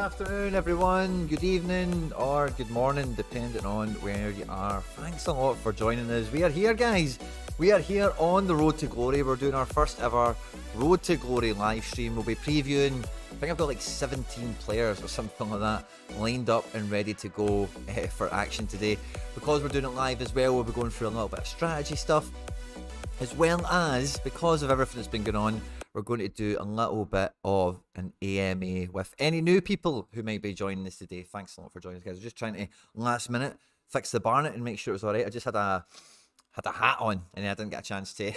afternoon, everyone. Good evening or good morning, depending on where you are. Thanks a lot for joining us. We are here, guys. We are here on the Road to Glory. We're doing our first ever Road to Glory live stream. We'll be previewing, I think I've got like 17 players or something like that lined up and ready to go for action today. Because we're doing it live as well, we'll be going through a little bit of strategy stuff, as well as, because of everything that's been going on, we're going to do a little bit of an AMA with any new people who might be joining us today. Thanks a lot for joining us, guys. I was just trying to, last minute, fix the barnet and make sure it was all right. I just had a hat on and I didn't get a chance to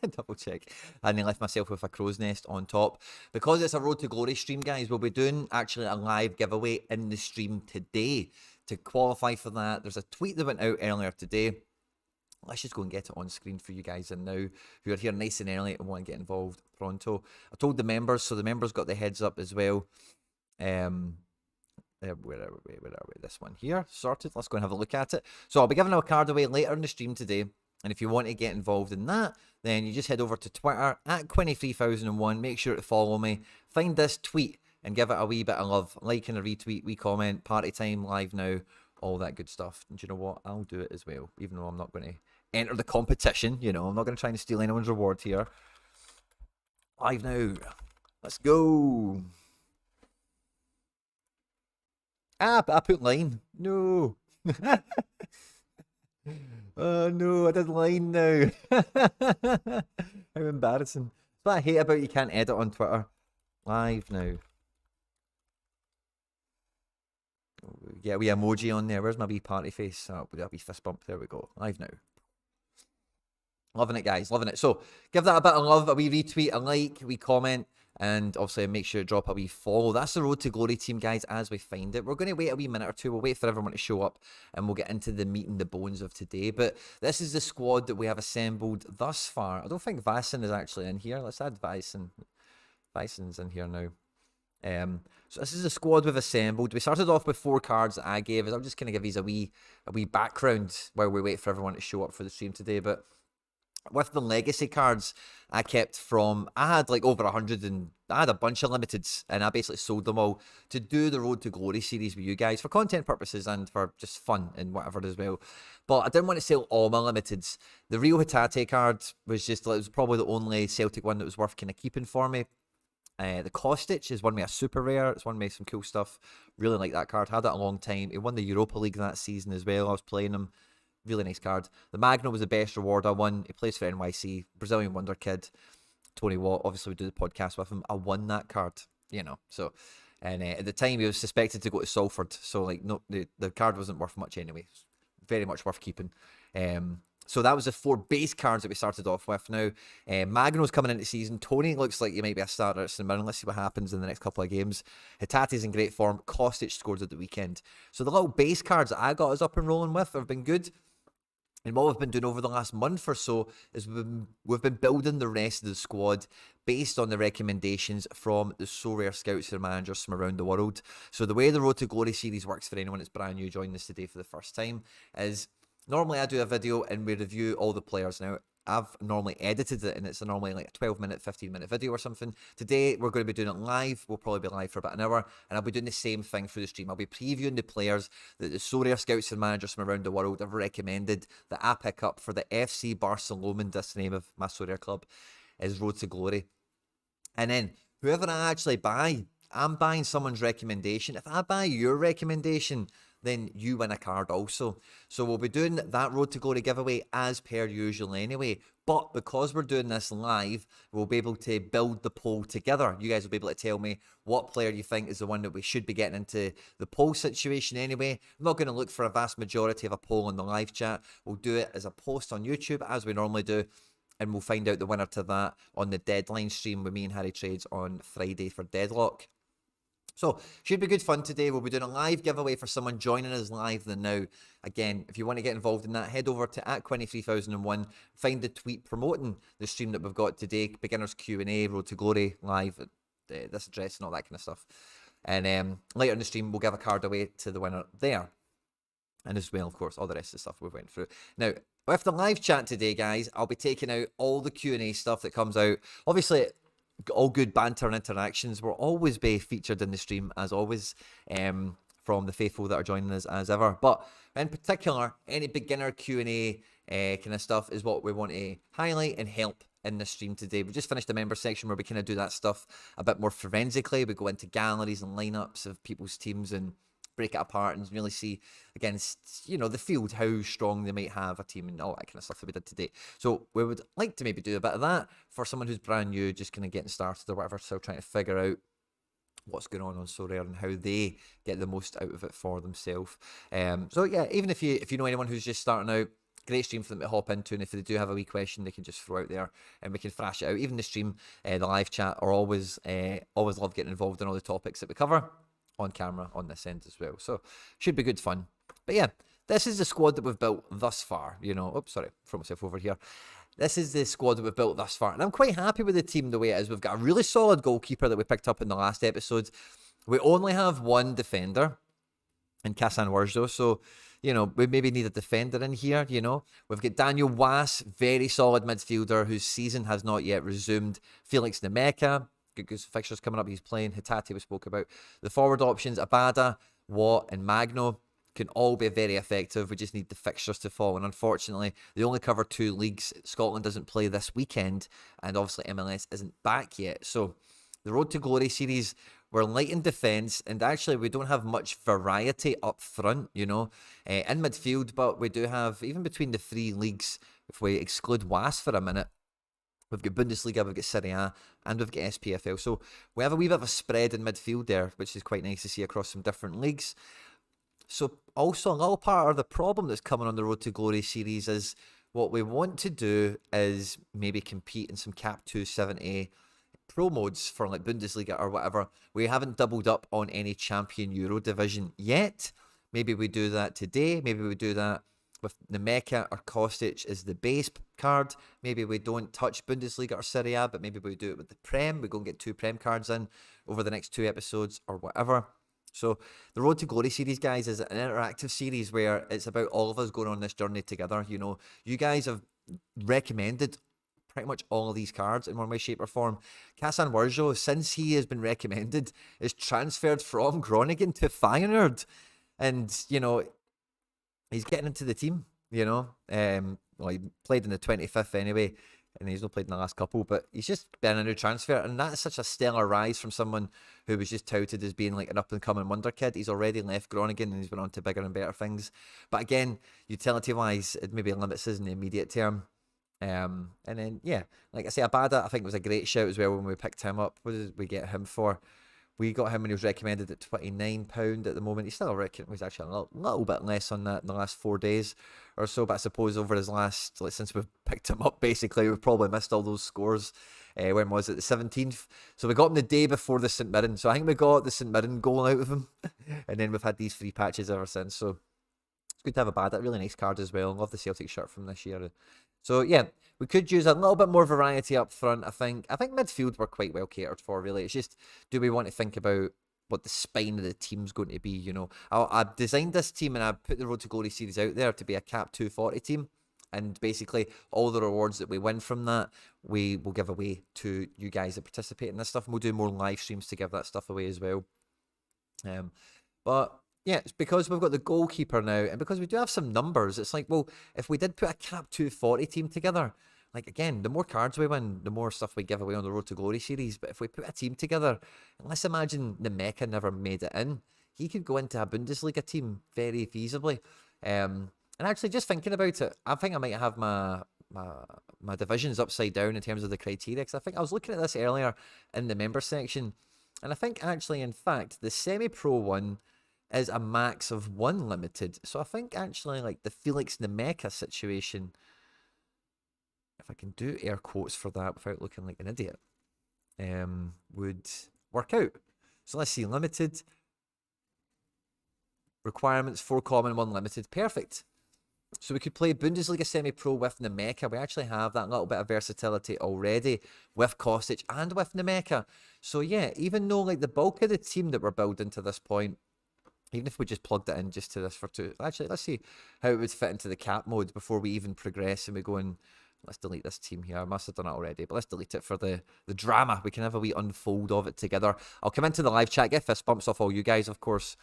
double check. And then left myself with a crow's nest on top. Because it's a Road to Glory stream, guys, we'll be doing actually a live giveaway in the stream today. To qualify for that, there's a tweet that went out earlier today. Let's just go and get it on screen for you guys and now who are here nice and early and want to get involved pronto. I told the members, so the members got the heads up as well. Where are we? This one here, sorted. Let's go and have a look at it. So I'll be giving a card away later in the stream today. And if you want to get involved in that, then you just head over to Twitter at Quinny3001. Make sure to follow me. Find this tweet and give it a wee bit of love. Like and a retweet, wee comment, party time, live now, all that good stuff. And do you know what? I'll do it as well, even though I'm not going to enter the competition. You know, I'm not going to try and steal anyone's reward here. Live now. Let's go. I put line. No. Oh no, I did line now. How embarrassing. That's what I hate about you can't edit on Twitter. Live now. Get a wee emoji on there. Where's my wee party face? Oh, we got a wee fist bump. There we go. Live now. Loving it, guys. Loving it. So, give that a bit of love, a wee retweet, a like, a wee comment, and obviously make sure to drop a wee follow. That's the Road to Glory team, guys, as we find it. We're going to wait a wee minute or two. We'll wait for everyone to show up, and we'll get into the meat and the bones of today. But this is the squad that we have assembled thus far. I don't think Vaesen is actually in here. Let's add Vaesen. Vaesen's in here now. So this is the squad we've assembled. We started off with 4 cards that I gave us. I'm just going to give these a wee background while we wait for everyone to show up for the stream today. But with the legacy cards I kept from, I had like over 100 and I had a bunch of limiteds and I basically sold them all to do the Road to Glory series with you guys for content purposes and for just fun and whatever as well. But I didn't want to sell all my limiteds. The Rio Hatate card was just, it was probably the only Celtic one that was worth kind of keeping for me. The Kostic is one with a super rare. It's one with some cool stuff. Really like that card. Had it a long time. He won the Europa League that season as well. I was playing him. Really nice card. The Magno was the best reward I won. He plays for NYC. Brazilian wonder kid. Tony Watt. Obviously, we do the podcast with him. I won that card. You know. So, and at the time, he was suspected to go to Salford. So, like, no, the card wasn't worth much anyway. Very much worth keeping. So that was the 4 base cards that we started off with. Now, Magno's coming into season. Tony looks like he might be a starter at St Mirren. Let's see what happens in the next couple of games. Hitate's in great form. Kostic scores at the weekend. So the little base cards that I got us up and rolling with have been good. And what we've been doing over the last month or so is we've been building the rest of the squad based on the recommendations from the Sorare scouts and managers from around the world. So the way the Road to Glory series works for anyone that's brand new joining us today for the first time is normally I do a video and we review all the players. Now, I've normally edited it and it's normally like a 12-minute, 15-minute video or something. Today, we're going to be doing it live. We'll probably be live for about an hour and I'll be doing the same thing through the stream. I'll be previewing the players that the Sorare scouts and managers from around the world have recommended that I pick up for the FC Barcelona, that's the name of my Sorare club, is Road to Glory. And then, whoever I actually buy, I'm buying someone's recommendation. If I buy your recommendation, then you win a card also. So we'll be doing that Road to Glory giveaway as per usual anyway. But because we're doing this live, we'll be able to build the poll together. You guys will be able to tell me what player you think is the one that we should be getting into the poll situation anyway. I'm not going to look for a vast majority of a poll in the live chat. We'll do it as a post on YouTube as we normally do. And we'll find out the winner to that on the deadline stream with me and Harry Trades on Friday for Deadlock. So, should be good fun today. We'll be doing a live giveaway for someone joining us live than now. Again, if you want to get involved in that, head over to @Quinny3001. Find the tweet promoting the stream that we've got today. Beginners Q&A, Road to Glory, live at this address and all that kind of stuff. And later in the stream, we'll give a card away to the winner there. And as well, of course, all the rest of the stuff we went through. Now, with the live chat today, guys, I'll be taking out all the Q&A stuff that comes out. Obviously, all good banter and interactions will always be featured in the stream, as always, from the faithful that are joining us as ever. But in particular, any beginner Q&A kind of stuff is what we want to highlight and help in this stream today. We just finished the member section where we kind of do that stuff a bit more forensically. We go into galleries and lineups of people's teams and break it apart and really see against, you know, the field, how strong they might have a team and all that kind of stuff that we did today. So we would like to maybe do a bit of that for someone who's brand new, just kind of getting started or whatever, still trying to figure out what's going on Sorare and how they get the most out of it for themselves. So yeah, even if you know anyone who's just starting out, great stream for them to hop into, and if they do have a wee question, they can just throw out there and we can thrash it out. Even the stream, the live chat, are always love getting involved in all the topics that we cover on camera on this end as well. So should be good fun. But yeah, this is the squad that we've built thus far. You know, oops, sorry, throw myself over here. This is the squad that we've built thus far, and I'm quite happy with the team the way it is. We've got a really solid goalkeeper that we picked up in the last episode. We only have one defender in Kassan Wurzo, so you know, we maybe need a defender in here, you know. We've got Daniel Was, very solid midfielder whose season has not yet resumed. Felix Nemeka, good fixtures coming up, he's playing. Hitati we spoke about. The forward options, Abada, Watt and Magno, can all be very effective. We just need the fixtures to fall, and unfortunately they only cover 2 leagues. Scotland doesn't play this weekend, and obviously MLS isn't back yet. So the Road to Glory series, we're light in defence, and actually we don't have much variety up front, you know, in midfield, but we do have, even between the 3 leagues, if we exclude WAS for a minute, we've got Bundesliga, we've got Serie A, and we've got SPFL. So we have a wee bit of a spread in midfield there, which is quite nice to see across some different leagues. So also a little part of the problem that's coming on the Road to Glory series is what we want to do is maybe compete in some Cap240 Pro modes for like Bundesliga or whatever. We haven't doubled up on any Champion Euro division yet. Maybe we do that today. Maybe we do that with Nemeka or Kostic as the base card. Maybe we don't touch Bundesliga or Serie A, but maybe we do it with the Prem. We go and get 2 Prem cards in over the next 2 episodes or whatever. So the Road to Glory series, guys, is an interactive series where it's about all of us going on this journey together. You know, you guys have recommended pretty much all of these cards in one way, shape or form. Kassan Wurzo, since he has been recommended, is transferred from Groningen to Feyenoord. And, you know, he's getting into the team, you know. Well, he played in the 25th anyway, and he's not played in the last couple, but he's just been a new transfer, and that's such a stellar rise from someone who was just touted as being like an up-and-coming wonder kid. He's already left Groningen, and he's went on to bigger and better things. But again, utility-wise, it maybe limits us in the immediate term. And then, yeah, like I say, Abada, I think was a great shout as well when we picked him up. What did we get him for? We got him when he was recommended at £29 at the moment. He's still he's actually a little bit less on that in the last 4 days or so. But I suppose over his last, like since we've picked him up, basically, we've probably missed all those scores. When was it? The 17th. So we got him the day before the St Mirren. So I think we got the St Mirren goal out of him. And then we've had these free patches ever since. So it's good to have a Abada. Really nice card as well. Love the Celtic shirt from this year. So yeah, we could use a little bit more variety up front, I think. I think midfield we're quite well catered for, really. It's just, do we want to think about what the spine of the team's going to be, you know? I've designed this team and I put the Road to Glory series out there to be a Cap240 team. And basically, all the rewards that we win from that, we will give away to you guys that participate in this stuff. And we'll do more live streams to give that stuff away as well. But yeah, it's because we've got the goalkeeper now, and because we do have some numbers, it's like, well, if we did put a Cap240 team together, like, again, the more cards we win, the more stuff we give away on the Road to Glory series. But if we put a team together, and let's imagine Nemeka never made it in, he could go into a Bundesliga team very feasibly. And actually, just thinking about it, I think I might have my divisions upside down in terms of the criteria, because I think I was looking at this earlier in the member section, and I think actually, in fact, the semi-pro one is a max of 1 limited. So I think actually like the Felix Nemeka situation, if I can do air quotes for that without looking like an idiot, would work out. So let's see, limited requirements, 4 common, 1 limited. Perfect. So we could play Bundesliga semi-pro with Nemeka. We actually have that little bit of versatility already with Kostic and with Nemeka. So yeah, even though like the bulk of the team that we're building to this point, even if we just plugged it in just to this for 2, actually, let's see how it would fit into the cap mode before we even progress and we go and Let's delete this team here. I must have done it already, but let's delete it for the drama. We can have a wee unfold of it together. I'll come into the live chat, get fist bumps off all you guys, of course.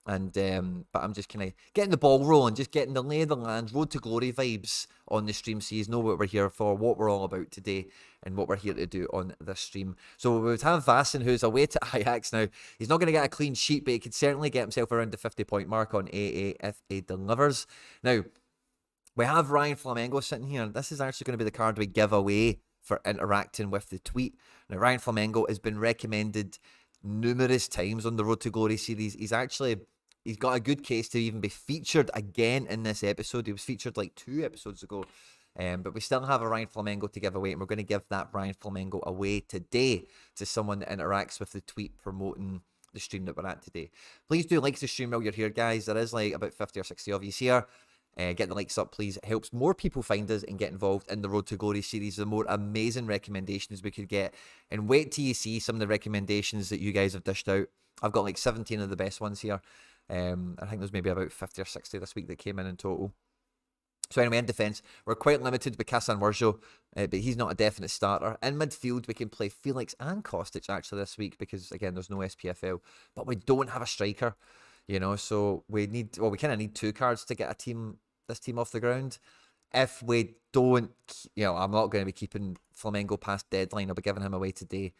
And but I'm just kind of getting the ball rolling, just getting the lay of the land, road to glory vibes on the stream, so you know what we're here for, what we're all about today, and what we're here to do on this stream. So we would have Vassen, who's away to Ajax now. He's not going to get a clean sheet, but he could certainly get himself around the 50-point mark on AA if he delivers. Now, we have Ryan Flamengo sitting here. This is actually going to be the card we give away for interacting with the tweet. Now, Ryan Flamengo has been recommended numerous times on the Road to Glory series. He's got a good case to even be featured again in this episode. He was featured like 2 episodes ago. But we still have a Ryan Flamengo to give away, and we're going to give that Ryan Flamengo away today to someone that interacts with the tweet promoting the stream that we're at today. Please do like the stream while you're here, guys. There is like about 50 or 60 of you here. Get the likes up, please. It helps more people find us and get involved in the Road to Glory series. The more amazing recommendations we could get. And wait till you see some of the recommendations that you guys have dished out. I've got like 17 of the best ones here. I think there's maybe about 50 or 60 this week that came in total. So anyway, in defence, we're quite limited with Kasan Warjo, but he's not a definite starter. In midfield, we can play Felix and Kostic actually this week because, again, there's no SPFL. But we don't have a striker, you know, so we kind of need 2 cards to get this team off the ground. If we don't, you know, I'm not going to be keeping Flamengo past deadline. I'll be giving him away today.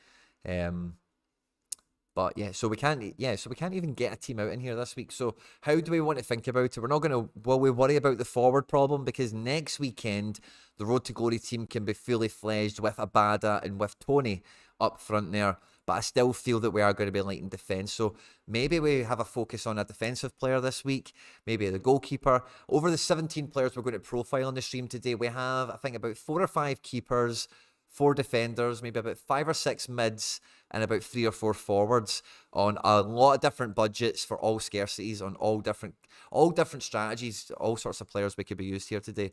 But yeah, so we can't even get a team out in here this week. So how do we want to think about it? We're not going to, we worry about the forward problem because next weekend, the Road to Glory team can be fully fledged with Abada and with Tony up front there. But I still feel that we are going to be light in defence. So maybe we have a focus on a defensive player this week, maybe the goalkeeper. Over the 17 players we're going to profile on the stream today, we have, I think, about 4 or 5 keepers, 4 defenders, maybe about 5 or 6 mids, and about 3 or 4 forwards on a lot of different budgets for all scarcities, on all different strategies, all sorts of players we could be used here today.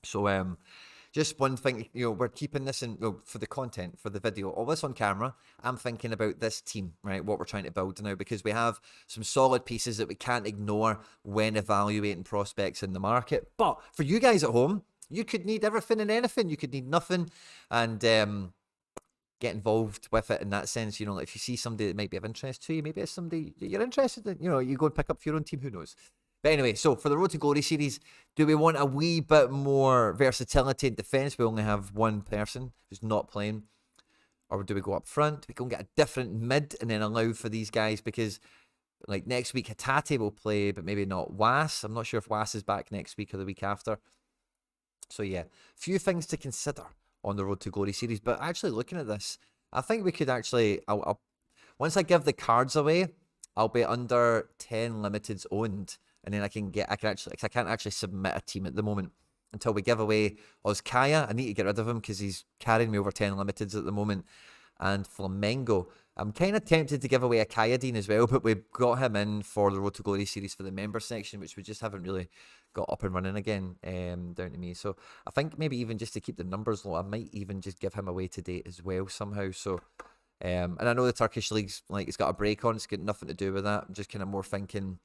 So just one thing, you know, we're keeping this in, for the content, for the video, all this on camera. I'm thinking about this team, right, what we're trying to build now, because we have some solid pieces that we can't ignore when evaluating prospects in the market. But for you guys at home, you could need everything and anything. You could need nothing, and get involved with it in that sense. You know, if you see somebody that might be of interest to you, maybe it's somebody that you're interested in, you know, you go and pick up for your own team, who knows. But anyway, so for the Road to Glory series, do we want a wee bit more versatility in defence? We only have one person who's not playing. Or do we go up front? We go and get a different mid and then allow for these guys, because like next week, Hatate will play, but maybe not Was. I'm not sure if Was is back next week or the week after. So yeah, few things to consider on the Road to Glory series. But actually looking at this, I think we could actually, I'll once I give the cards away, I'll be under 10 limiteds owned. And then I can't actually submit a team at the moment until we give away Ozkaya. I need to get rid of him because he's carrying me over 10 limiteds at the moment. And Flamengo. I'm kind of tempted to give away a Kayadine as well, but we've got him in for the Road to Glory series for the member section, which we just haven't really got up and running again, down to me. So I think maybe even just to keep the numbers low, I might even just give him away today as well somehow. So, and I know the Turkish league's like, it's got a break on, it's got nothing to do with that. I'm just kind of more thinking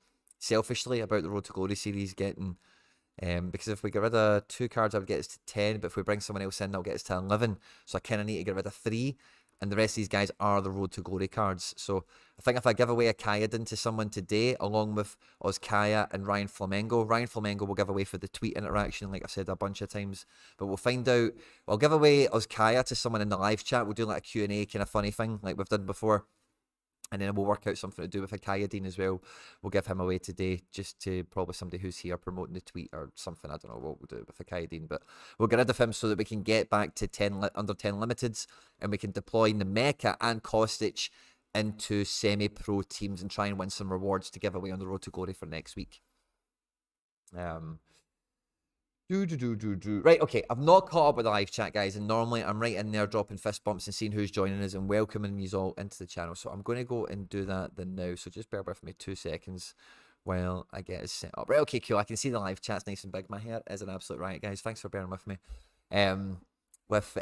selfishly about the Road to Glory series getting, because if we get rid of 2 cards, I'll get us to 10, but if we bring someone else in, I'll get us to 11. So I kind of need to get rid of 3, and the rest of these guys are the Road to Glory cards. So I think if I give away a Kayadin to someone today, along with Ozkaya and Ryan Flamengo will give away for the tweet interaction, like I said a bunch of times. But we'll find out. I'll give away Ozkaya to someone in the live chat. We'll do like a Q&A kind of funny thing like we've done before. And then we'll work out something to do with a Kayadine as well. We'll give him away today, just to probably somebody who's here promoting the tweet or something. I don't know what we'll do with a Kayadine, but we'll get rid of him so that we can get back to under 10 limiteds, and we can deploy Nemeka and Kostic into semi-pro teams and try and win some rewards to give away on the Road to Glory for next week. Right, okay, I've not caught up with the live chat, guys, and normally I'm right in there dropping fist bumps and seeing who's joining us and welcoming you all into the channel. So I'm going to go and do that then now. So just bear with me 2 seconds while I get it set up. Right, okay, cool. I can see the live chat's nice and big. My hair is an absolute riot, guys. Thanks for bearing with me. with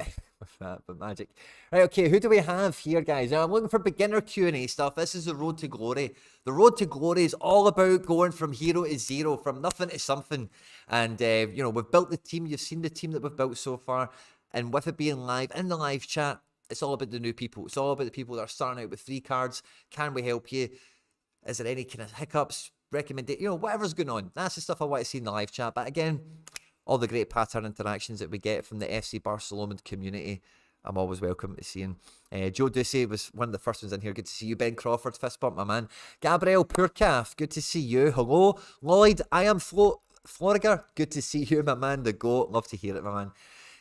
that, but magic. Right, okay, who do we have here, guys? Now, I'm looking for beginner Q&A stuff. This is the road to glory. The road to glory is all about going from hero to zero, from nothing to something. And, you know, we've built the team. You've seen the team that we've built so far. And with it being live, in the live chat, it's all about the new people. It's all about the people that are starting out with 3 cards. Can we help you? Is there any kind of hiccups, recommendation, you know, whatever's going on? That's the stuff I want to see in the live chat. But again, all the great pattern interactions that we get from the FC Barcelona community, I'm always welcome to seeing. Joe Ducey was one of the first ones in here. Good to see you. Ben Crawford, fist bump, my man. Gabriel Purcalf, good to see you. Hello. Lloyd, I am Floriger. Good to see you, my man. The GOAT. Love to hear it, my man.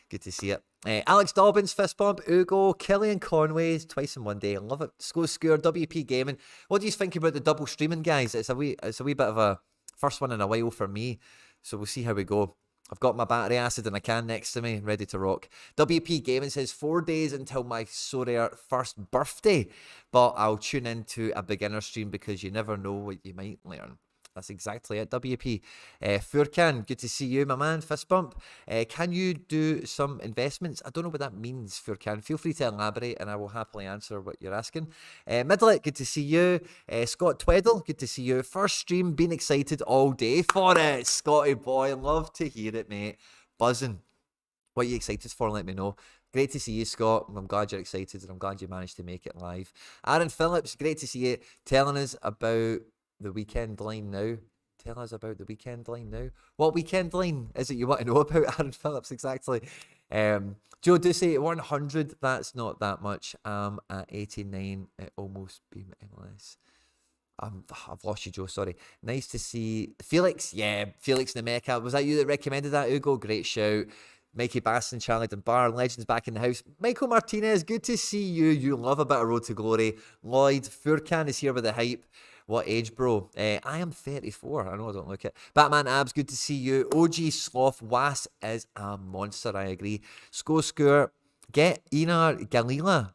Good to see it. Alex Dobbins, fist bump. Ugo, Killian Conway, twice in one day. I love it. Score, WP Gaming. What do you think about the double streaming, guys? It's a wee bit of a first one in a while for me. So we'll see how we go. I've got my battery acid in a can next to me, ready to rock. WP Gaming says 4 days until my Sorare first birthday, but I'll tune into a beginner stream because you never know what you might learn. That's exactly it, WP. Furkan, good to see you, my man. Fist bump. Can you do some investments? I don't know what that means, Furkan. Feel free to elaborate and I will happily answer what you're asking. Midlet, good to see you. Scott Tweddle, good to see you. First stream, been excited all day for it. Scotty boy, love to hear it, mate. Buzzing. What are you excited for? Let me know. Great to see you, Scott. I'm glad you're excited and I'm glad you managed to make it live. Aaron Phillips, great to see you telling us about the weekend line now. Tell us about the weekend line now. What weekend line is it you want to know about, Aaron Phillips? Exactly. Joe Ducey, 100. That's not that much. At 89. It almost be MLS. I've lost you, Joe. Sorry. Nice to see Felix. Yeah, Felix Nemeka. Was that you that recommended that, Ugo? Great shout. Mikey Basson, Charlie Dunbar, Legends back in the house. Michael Martinez, good to see you. You love a bit of Road to Glory. Lloyd Furkan is here with the hype. What age, bro? I am 34. I know I don't look it. Batman Abs, good to see you. OG Sloth Was is a monster, I agree. Score, get Ina Galila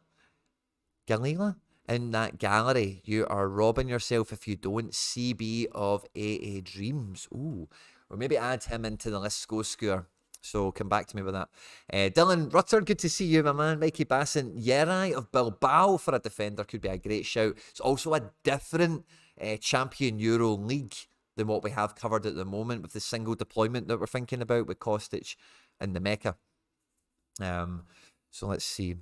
in that gallery. You are robbing yourself if you don't. CB of AA Dreams. Ooh. Or maybe add him into the list, Score. So come back to me with that. Dylan Rutter, good to see you, my man. Mikey Basson, Yerai of Bilbao for a defender could be a great shout. It's also a different Champion Euro League than what we have covered at the moment with the single deployment that we're thinking about with Kostic and the Mecha. So let's see.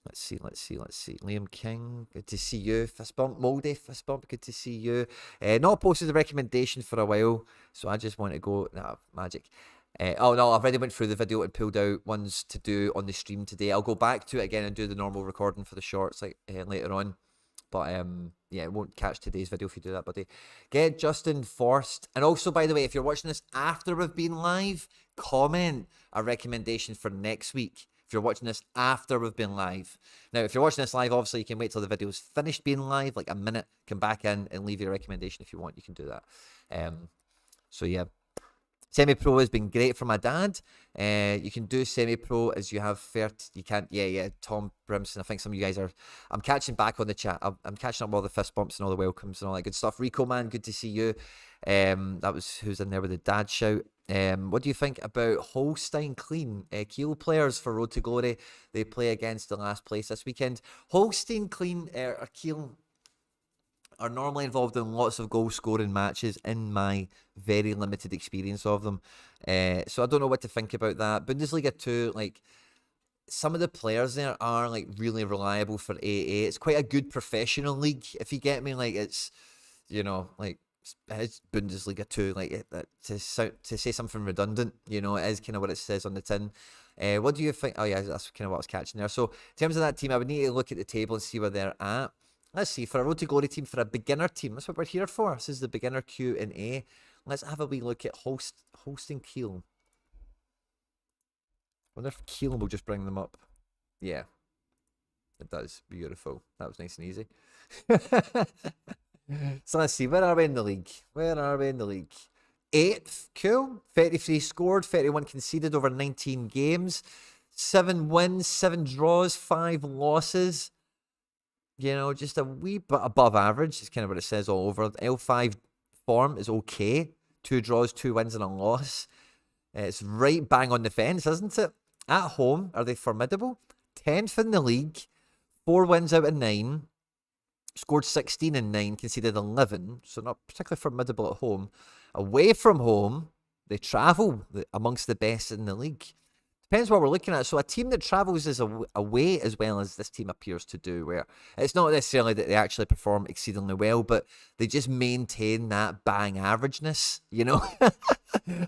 Liam King, good to see you. Fist bump. Moldy, fist bump, good to see you. Not posted a recommendation for a while, so I just want to go. Nah, magic. Oh no, I've already went through the video and pulled out ones to do on the stream today. I'll go back to it again and do the normal recording for the shorts later on. But yeah, it won't catch today's video if you do that, buddy. Get Justin Forst. And also, by the way, if you're watching this after we've been live, comment a recommendation for next week. If you're watching this after we've been live. Now, if you're watching this live, obviously you can wait till the video's finished being live, like a minute, come back in and leave your recommendation if you want. You can do that. So yeah. Semi-pro has been great for my dad. You can do semi-pro as you have 30. You can't, yeah. Tom Brimson, I think some of you guys are. I'm catching back on the chat. I'm catching up all the fist bumps and all the welcomes and all that good stuff. Rico, man, good to see you. That was who's in there with the dad shout. What do you think about Holstein Clean? Kiel players for Road to Glory. They play against the last place this weekend. Holstein Clean or Kiel are normally involved in lots of goal scoring matches in my very limited experience of them. So I don't know what to think about that. Bundesliga 2, like some of the players there are like really reliable for AA. It's quite a good professional league, if you get me. Like it's, you know, like it's Bundesliga 2, like to say something redundant, you know, it is kind of what it says on the tin. What do you think? Oh yeah, that's kind of what I was catching there. So in terms of that team, I would need to look at the table and see where they're at. Let's see, for a Road to Glory team, for a beginner team, that's what we're here for. This is the beginner Q&A. Let's have a wee look at hosting Kiel. I wonder if Kiel will just bring them up. Yeah, it does. Beautiful. That was nice and easy. So let's see, where are we in the league? 8th, cool. 33 scored, 31 conceded over 19 games. 7 wins, 7 draws, 5 losses. You know, just a wee bit above average. It's kind of what it says all over. L5 form is okay. 2 draws, 2 wins, and a loss. It's right bang on the fence, isn't it? At home, are they formidable? 10th in the league, 4 wins out of 9, scored 16 and 9, conceded 11, so not particularly formidable at home. Away from home, they travel amongst the best in the league. Depends what we're looking at. So a team that travels is away as well as this team appears to do, where it's not necessarily that they actually perform exceedingly well, but they just maintain that bang averageness,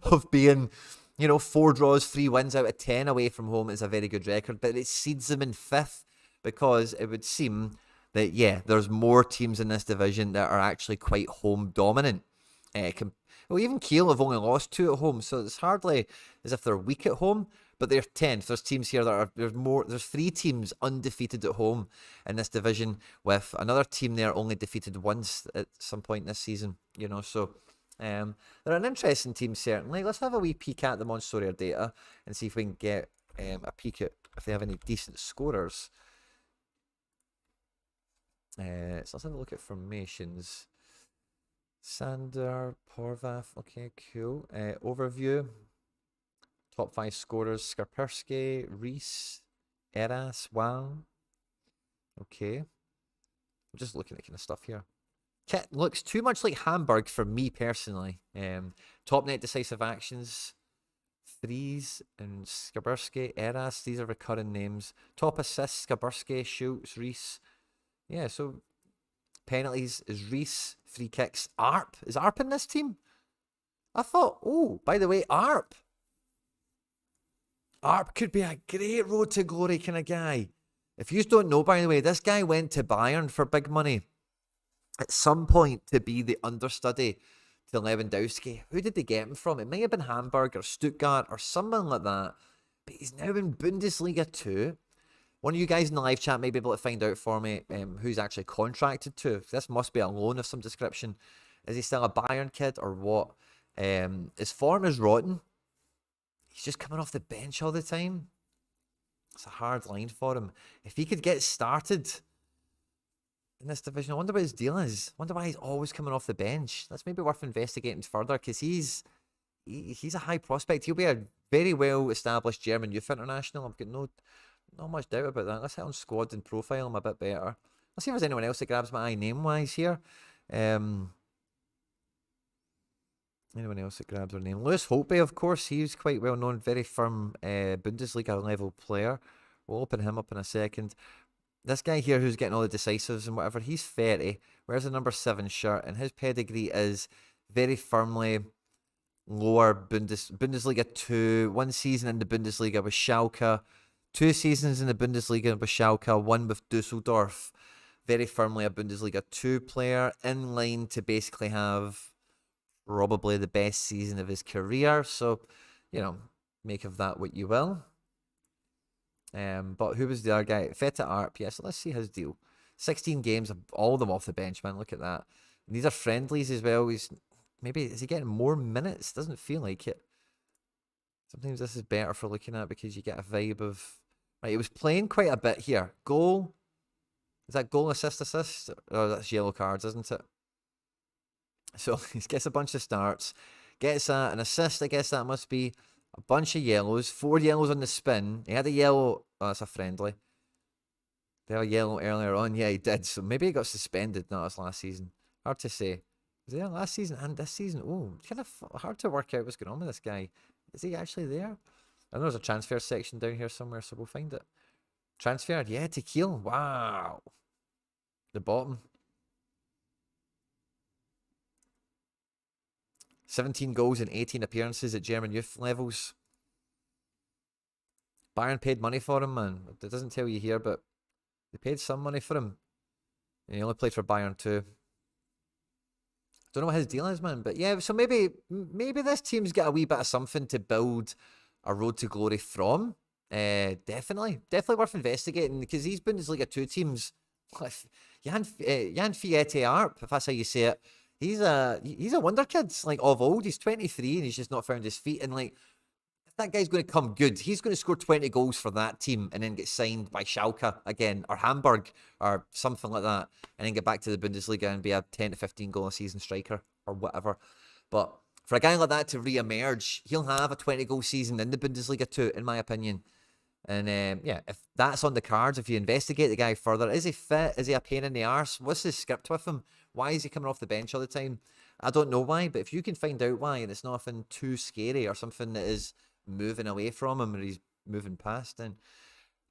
of being, 4 draws, 3 wins out of 10 away from home is a very good record, but it seeds them in 5th because it would seem that, there's more teams in this division that are actually quite home dominant. Well, even Kiel have only lost 2 at home, so it's hardly as if they're weak at home, but they're 10th. There's teams here that are, there's 3 teams undefeated at home in this division, with another team there only defeated once at some point this season, so they're an interesting team, certainly. Let's have a wee peek at them on Sorare data and see if we can get a peek at if they have any decent scorers. So let's have a look at formations. Sander, Porvath, okay, cool. Overview. Top 5 scorers: Skarpersky, Reese, Eras, wow. Okay. I'm just looking at kind of stuff here. Kit looks too much like Hamburg for me personally. Top net decisive actions: Fries and Skarpersky, Eras, these are recurring names. Top assists: Skarpersky, Schultz, Reese. Yeah, so penalties is Reese. Free kicks, Arp. Is Arp in this team? I thought, oh, by the way, Arp could be a great road to glory kind of guy. If you don't know, by the way, this guy went to Bayern for big money at some point to be the understudy to Lewandowski. Who did they get him from? It might have been Hamburg or Stuttgart or something like that. But he's now in Bundesliga 2. One of you guys in the live chat may be able to find out for me who's actually contracted to. This must be a loan of some description. Is he still a Bayern kid or what? His form is rotten. He's just coming off the bench all the time. It's a hard line for him. If he could get started in this division, I wonder what his deal is. I wonder why he's always coming off the bench. That's maybe worth investigating further, because he's a high prospect. He'll be a very well established German youth international. I've got not much doubt about that. Let's hit on squad and profile him a bit better. Let's see if there's anyone else that grabs my eye name-wise here. Anyone else that grabs their name? Lewis Holtby, of course. He's quite well known, very firm Bundesliga level player. We'll open him up in a second. This guy here who's getting all the decisives and whatever, he's 30, wears the number 7 shirt, and his pedigree is very firmly lower Bundesliga 2. 1 season in the Bundesliga with Schalke. 2 seasons in the Bundesliga with Schalke, 1 with Dusseldorf. Very firmly a Bundesliga 2 player, in line to basically have probably the best season of his career. So, make of that what you will. But who was the other guy? Feta Arp, yeah, so let's see his deal. 16 games, all of them off the bench, man. Look at that. And these are friendlies as well. Is he getting more minutes? Doesn't feel like it. Sometimes this is better for looking at because you get a vibe of... Right, he was playing quite a bit here. Goal. Is that goal, assist? Oh, that's yellow cards, isn't it? So he gets a bunch of starts. Gets an assist, I guess that must be. A bunch of yellows. 4 yellows on the spin. He had a yellow... Oh, that's a friendly. They had a yellow earlier on. Yeah, he did. So maybe he got suspended. No, that's last season. Hard to say. Was he there last season and this season? Oh, kind of hard to work out what's going on with this guy. Is he actually there? I know there's a transfer section down here somewhere, so we'll find it. Transferred, yeah, to Kiel. Wow. The bottom. 17 goals and 18 appearances at German youth levels. Bayern paid money for him, man. It doesn't tell you here, but they paid some money for him. And he only played for Bayern too. Don't know what his deal is, man. But yeah, so maybe this team's got a wee bit of something to build a road to glory from. Definitely worth investigating, because these Bundesliga 2 teams, Jan Fiete Arp, if that's how you say it, he's a wonder kid, like of old. He's 23 and he's just not found his feet. And like, if that guy's going to come good, he's going to score 20 goals for that team and then get signed by Schalke again, or Hamburg, or something like that, and then get back to the Bundesliga and be a 10 to 15 goal a season striker or whatever. But for a guy like that to re-emerge, he'll have a 20 goal season in the Bundesliga too, in my opinion. And yeah, if that's on the cards, if you investigate the guy further, is he fit? Is he a pain in the arse? What's the script with him? Why is he coming off the bench all the time? I don't know why, but if you can find out why, and it's nothing too scary or something that is moving away from him or he's moving past, then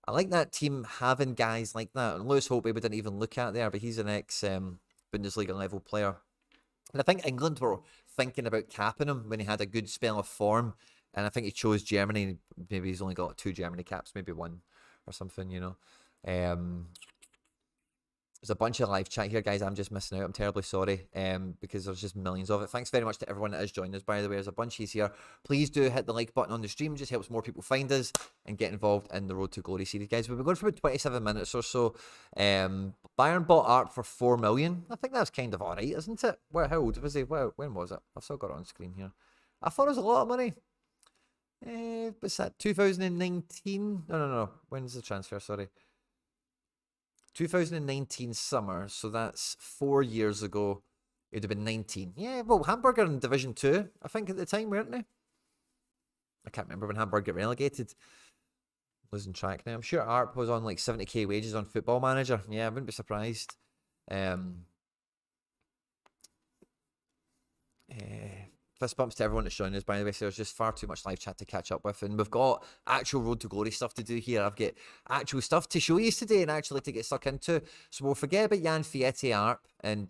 I like that team having guys like that. And Lewis Holtby we didn't even look at there, but he's an ex Bundesliga level player. And I think England were thinking about capping him when he had a good spell of form. And I think he chose Germany. Maybe he's only got 2 Germany caps, maybe 1 or something, you know. There's a bunch of live chat here, guys. I'm just missing out. I'm terribly sorry because there's just millions of it. Thanks very much to everyone that has joined us, by the way. There's a bunch of here. Please do hit the like button on the stream. It just helps more people find us and get involved in the Road to Glory series, guys. We've been going for about 27 minutes or so. Bayern bought Art for 4 million. I think that's kind of all right, isn't it? Well, how old was he? Well, when was it? I've still got it on screen here. I thought it was a lot of money. What's that? 2019? No. When's the transfer? Sorry. 2019 summer, so that's 4 years ago. It would have been 19. Yeah, well, Hamburg are in Division 2, I think, at the time, weren't they? I can't remember when Hamburg got relegated. Losing track now. I'm sure Arp was on like 70k wages on Football Manager. Yeah, I wouldn't be surprised. Fist bumps to everyone that's joined us, by the way. So there's just far too much live chat to catch up with, and we've got actual Road to Glory stuff to do here. I've got actual stuff to show you today and actually to get stuck into. So we'll forget about Jan Fiete, Arp, and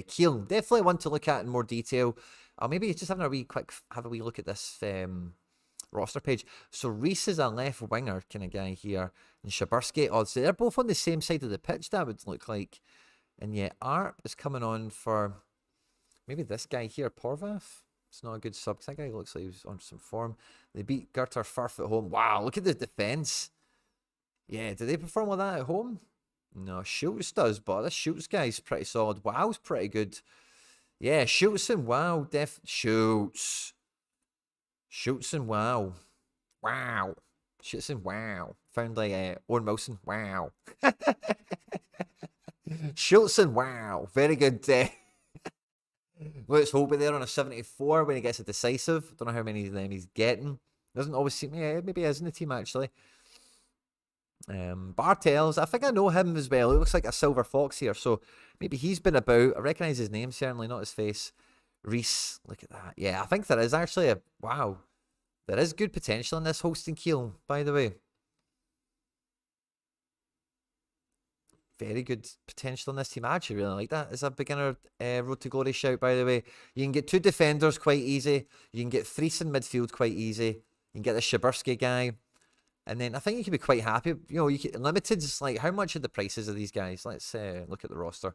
Kiel. Definitely one to look at in more detail. Or maybe just having a wee look at this roster page. So Reese is a left winger kind of guy here, and Shabursky, so they're both on the same side of the pitch, that would look like. And yet Arp is coming on for maybe this guy here, Porvath. It's not a good sub. That guy looks like he was on some form. They beat Gerter Firth at home. Wow, look at the defense. Yeah, do they perform like that at home? No, Schultz does, but this Schultz guy's pretty solid. Wow's pretty good. Yeah, Schultz and Wow. Schultz and Wow. Wow. Schultz and Wow. Found like Owen Wilson. Wow. Schultz and Wow. Very good. Let's hope there on a 74 when he gets a decisive. Don't know how many of them he's getting. Doesn't always seem, yeah, maybe he is in the team actually. Bartels, I think I know him as well. He looks like a silver fox here, so maybe he's been about. I recognise his name, certainly, not his face. Reese, look at that. Yeah, I think there is actually a, wow. There is good potential in this Holstein Kiel, by the way. Very good potential in this team. I actually really like that as a beginner Road to Glory shout, by the way. You can get 2 defenders quite easy. You can get 3 in midfield quite easy. You can get the Shabursky guy. And then I think you can be quite happy. You know, you can, limited is like, how much are the prices of these guys? Let's look at the roster.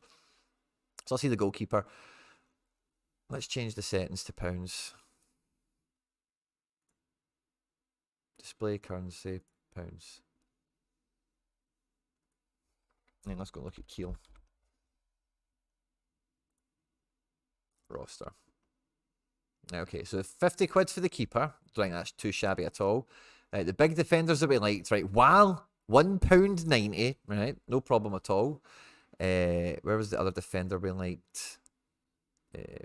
So I'll see the goalkeeper. Let's change the settings to pounds. Display currency, pounds. And let's go look at Kiel. Roster. Okay, so 50 quid for the keeper. Don't think that's too shabby at all. The big defenders that we liked, right? Wow, £1.90, right? No problem at all. Where was the other defender we liked?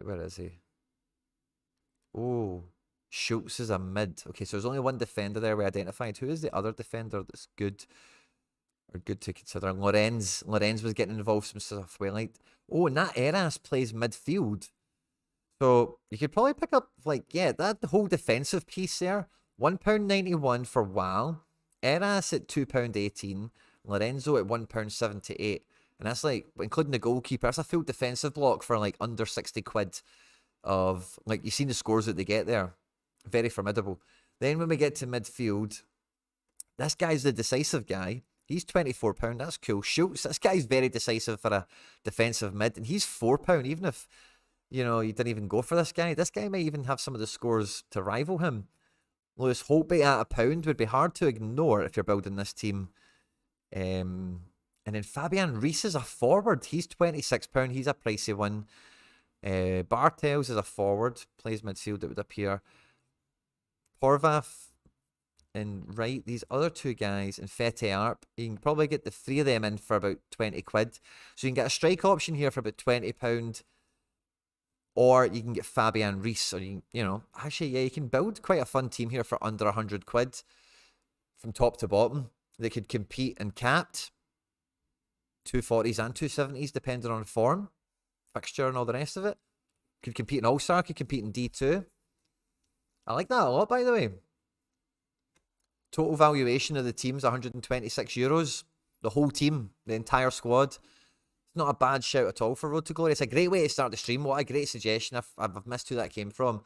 Where is he? Oh, Schultz is a mid. Okay, so there's only one defender there we identified. Who is the other defender that's good? Or good to consider? Lorenz was getting involved some stuff we liked. Oh, and that Eras plays midfield. So you could probably pick up, like, yeah, that whole defensive piece there. £1.91 for Wal. Eras at £2.18. Lorenzo at £1.78. And that's like, including the goalkeeper, that's a full defensive block for like under 60 quid of, like, you've seen the scores that they get there. Very formidable. Then when we get to midfield, this guy's the decisive guy. He's £24. That's cool. Schultz, this guy's very decisive for a defensive mid, and he's £4. Even if, you know, you didn't even go for this guy might even have some of the scores to rival him. Lewis Holtby at £1 would be hard to ignore if you're building this team. And then Fabian Reese is a forward. He's £26. He's a pricey one. Bartels is a forward. Plays midfield, it would appear. Horvath and right, these other 2 guys and Fete Arp, you can probably get the 3 of them in for about 20 quid. So you can get a strike option here for about £20. Or you can get Fabian Reese, or you know, actually, yeah, you can build quite a fun team here for under 100 quid. from top to bottom. They could compete in capped, 240s and 270s, depending on form, fixture, and all the rest of it. Could compete in All-Star, could compete in D2. I like that a lot, by the way. Total valuation of the team's €126. The whole team, the entire squad. It's not a bad shout at all for Road to Glory. It's a great way to start the stream. What a great suggestion. I've missed who that came from.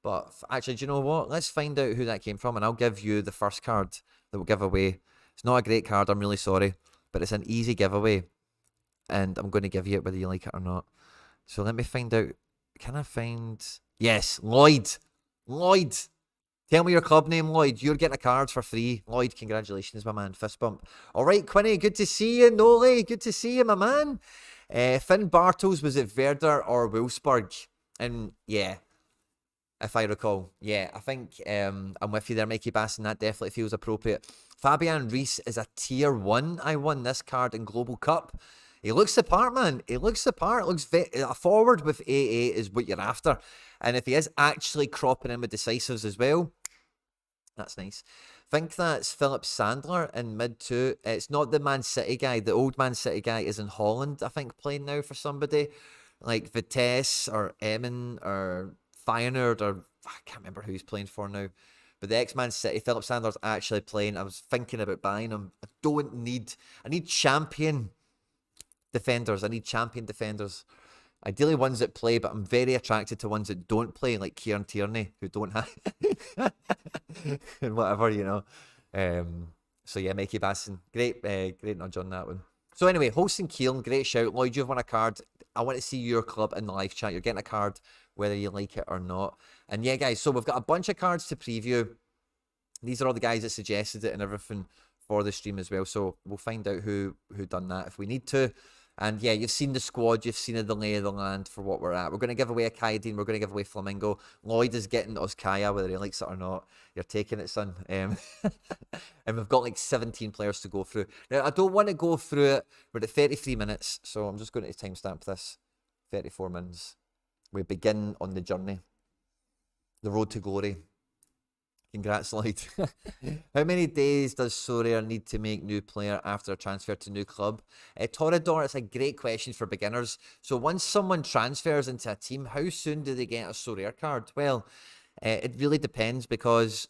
But actually, do you know what? Let's find out who that came from, and I'll give you the first card that we'll give away. It's not a great card, I'm really sorry, but it's an easy giveaway, and I'm going to give you it whether you like it or not. So let me find out. Can I find... Yes, Lloyd. Lloyd. Tell me your club name, Lloyd. You're getting a card for free. Lloyd, congratulations, my man. Fist bump. All right, Quinny, good to see you. Noli, good to see you, my man. Finn Bartels, was it Werder or Wolfsburg? And yeah, if I recall. Yeah, I think I'm with you there, Mikey Basson. That definitely feels appropriate. Fabian Rees is a tier 1. I won this card in Global Cup. He looks the part, man. He looks the part. Looks a forward with AA is what you're after. And if he is actually cropping in with decisives as well, that's nice. Think that's Philip Sandler in mid 2. It's not the Man City guy. The old Man City guy is in Holland, I think, playing now for somebody. Like Vitesse or Emmen or Feyenoord, or I can't remember who he's playing for now. But the ex-Man City, Philip Sandler's actually playing. I was thinking about buying him. I need champion defenders. I need champion defenders. Ideally ones that play, but I'm very attracted to ones that don't play, like Kieran Tierney, who don't have and whatever, you know. So yeah, Mikey Basson, great nudge on that one. So anyway, Holston Kiel, great shout. Lloyd, you've won a card. I want to see your club in the live chat. You're getting a card whether you like it or not. And yeah, guys, so we've got a bunch of cards to preview. These are all the guys that suggested it and everything for the stream as well. So we'll find out who done that if we need to. And yeah, you've seen the squad, you've seen the lay of the land for what we're at. We're going to give away a Kaidin, we're going to give away Flamingo. Lloyd is getting us Kaya, whether he likes it or not. You're taking it, son. And we've got like 17 players to go through. Now, I don't want to go through it. We're at 33 minutes, so I'm just going to timestamp this. 34 minutes. We begin on the journey. The road to glory. Congrats, Lloyd. How many days does Sorare need to make new player after a transfer to new club? Torador, it's a great question for beginners. So once someone transfers into a team, how soon do they get a Sorare card? Well, it really depends, because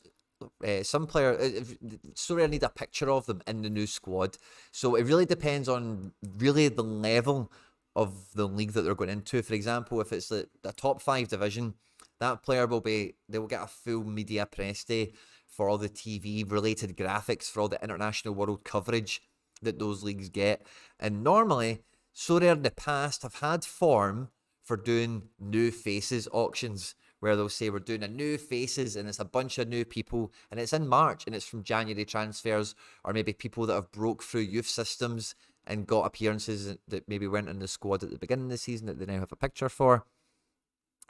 some players, Sorare need a picture of them in the new squad. So it really depends on really the level of the league that they're going into. For example, if it's the top 5 division, that player they will get a full media press day for all the TV related graphics, for all the international world coverage that those leagues get. And normally, Sorare in the past have had form for doing new faces auctions, where they'll say we're doing a new faces and it's a bunch of new people and it's in March and it's from January transfers, or maybe people that have broke through youth systems and got appearances that maybe weren't in the squad at the beginning of the season that they now have a picture for,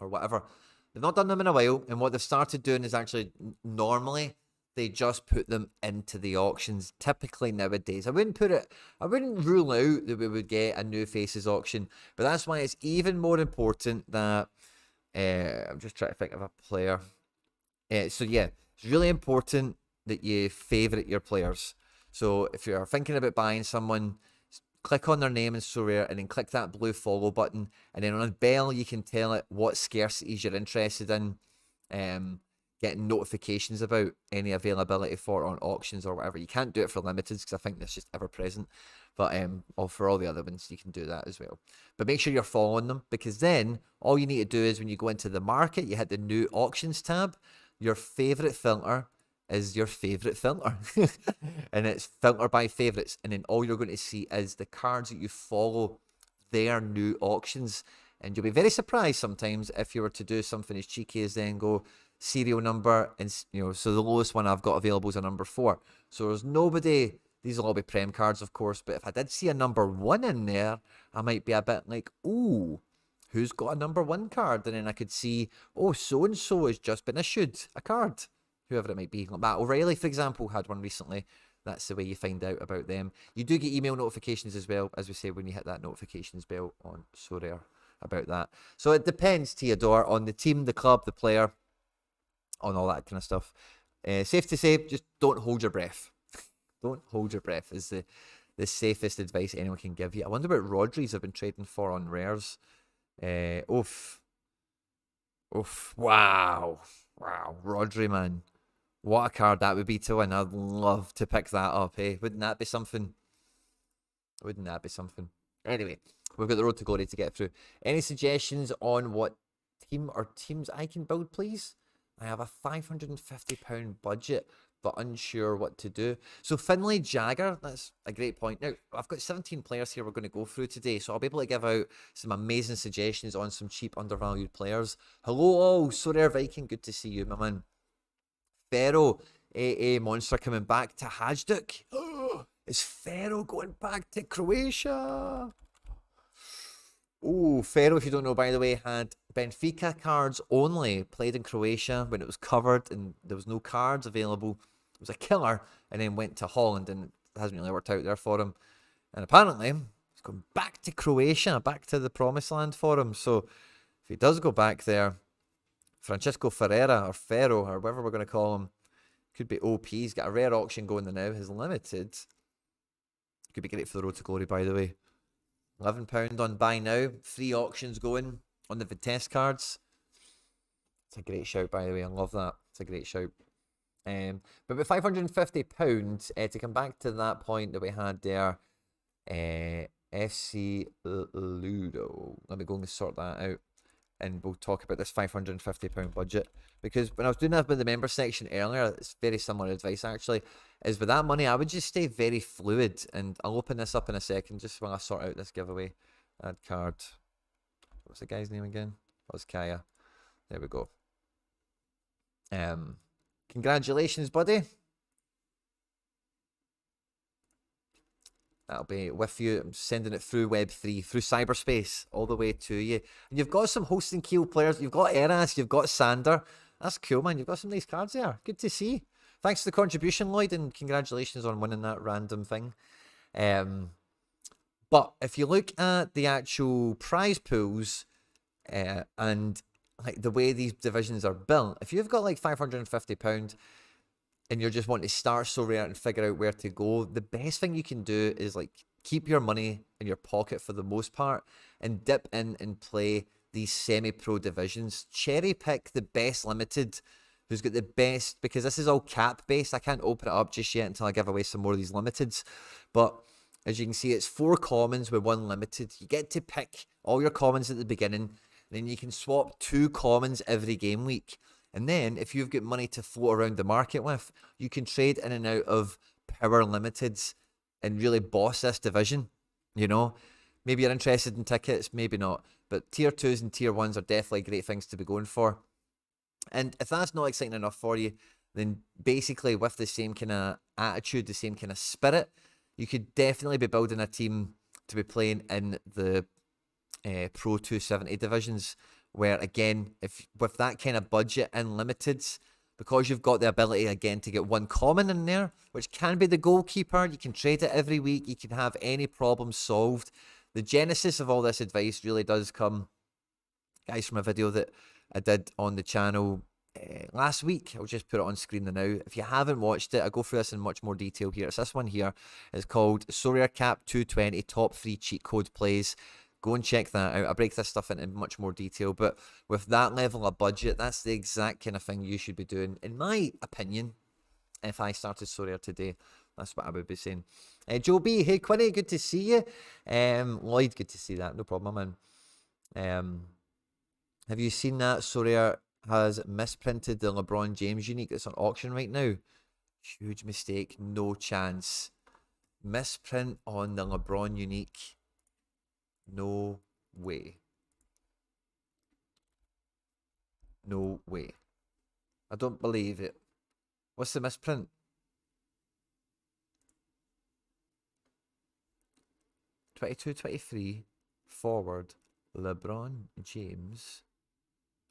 or whatever. They've not done them in a while, and what they've started doing is actually, normally, they just put them into the auctions, typically nowadays. I wouldn't rule out that we would get a new faces auction, but that's why it's even more important that, I'm just trying to think of a player. So yeah, it's really important that you favourite your players. So if you're thinking about buying someone, click on their name in Sorare and then click that blue follow button. And then on a bell, you can tell it what scarcities you're interested in, getting notifications about any availability for on auctions or whatever. You can't do it for limiteds because I think that's just ever present. But or for all the other ones, you can do that as well. But make sure you're following them, because then all you need to do is when you go into the market, you hit the new auctions tab, your favourite filter is your favourite filter. And it's filter by favourites. And then all you're going to see is the cards that you follow their new auctions. And you'll be very surprised sometimes if you were to do something as cheeky as then go serial number. And, so the lowest one I've got available is a number 4. So there's nobody, these will all be Prem cards, of course. But if I did see a number 1 in there, I might be a bit like, ooh, who's got a number 1 card? And then I could see, oh, so-and-so has just been issued a card. Whoever it might be. Like Matt O'Reilly, for example, had one recently. That's the way you find out about them. You do get email notifications as well, as we say, when you hit that notifications bell on Sorare about that. So it depends, Theodore, on the team, the club, the player, on all that kind of stuff. Safe to say, just don't hold your breath. Don't hold your breath is the safest advice anyone can give you. I wonder what Rodri's have been trading for on rares. Oof. Wow. Rodri, man. What a card that would be to win. I'd love to pick that up, eh? Wouldn't that be something? Anyway, we've got the road to glory to get through. Any suggestions on what team or teams I can build, please? I have a £550 budget, but unsure what to do. So Finlay Jagger, that's a great point. Now, I've got 17 players here we're going to go through today, so I'll be able to give out some amazing suggestions on some cheap, undervalued players. Hello all, Sorare Viking, good to see you, my man. Ferro, AA Monster coming back to Hajduk. Is Ferro going back to Croatia? Oh, Ferro, if you don't know, by the way, had Benfica cards only, played in Croatia when it was covered and there was no cards available. It was a killer, and then went to Holland, and it hasn't really worked out there for him. And apparently, he's going back to Croatia, back to the promised land for him. So if he does go back there, Francisco Ferreira, or Ferro, or whatever we're going to call him, could be OP. He's got a rare auction going there now. His limited could be great for the road to glory, by the way. £11 on buy now. 3 auctions going on the Vitesse cards. It's a great shout, by the way. I love that. It's a great shout. But with £550, to come back to that point that we had there, FC Ludo. Let me go and sort that out. And we'll talk about this £550 budget. Because when I was doing that with the member section earlier, it's very similar advice actually, is with that money, I would just stay very fluid. And I'll open this up in a second, just while I sort out this giveaway. Add card. What's the guy's name again? That was Kaya. There we go. Congratulations, buddy. That'll be with you. I'm sending it through Web3, through cyberspace, all the way to you. And you've got some hosting keel players. You've got Eras, you've got Sander. That's cool, man. You've got some nice cards there. Good to see. Thanks for the contribution, Lloyd, and congratulations on winning that random thing. But if you look at the actual prize pools and like the way these divisions are built, if you've got like £550 and you're just wanting to start Sorare and figure out where to go, the best thing you can do is like keep your money in your pocket for the most part and dip in and play these semi-pro divisions. Cherry pick the best limited, who's got the best, because this is all cap based. I can't open it up just yet until I give away some more of these limiteds. But as you can see, it's 4 commons with 1 limited. You get to pick all your commons at the beginning, and then you can swap 2 commons every game week. And then, if you've got money to float around the market with, you can trade in and out of power limiteds and really boss this division. You know, maybe you're interested in tickets, maybe not. But tier 2s and tier 1s are definitely great things to be going for. And if that's not exciting enough for you, then basically with the same kind of attitude, the same kind of spirit, you could definitely be building a team to be playing in the Pro 270 divisions. Where again, if with that kind of budget and limiteds, because you've got the ability again to get 1 common in there, which can be the goalkeeper, you can trade it every week, you can have any problem solved. The genesis of all this advice really does come, guys, from a video that I did on the channel last week. I'll just put it on screen now. If you haven't watched it, I'll go through this in much more detail here. It's this one here. It's called Sorare Cap240 Top 3 Cheat Code Plays. Go and check that out. I break this stuff into much more detail, but with that level of budget, that's the exact kind of thing you should be doing, in my opinion. If I started Sorare today, that's what I would be saying. Joe B, hey Quinny, good to see you. Lloyd, good to see that. No problem, man. Have you seen that Sorare has misprinted the LeBron James unique that's on auction right now? Huge mistake. No chance. Misprint on the LeBron unique. No way. No way. I don't believe it. What's the misprint? '22-23 forward LeBron James.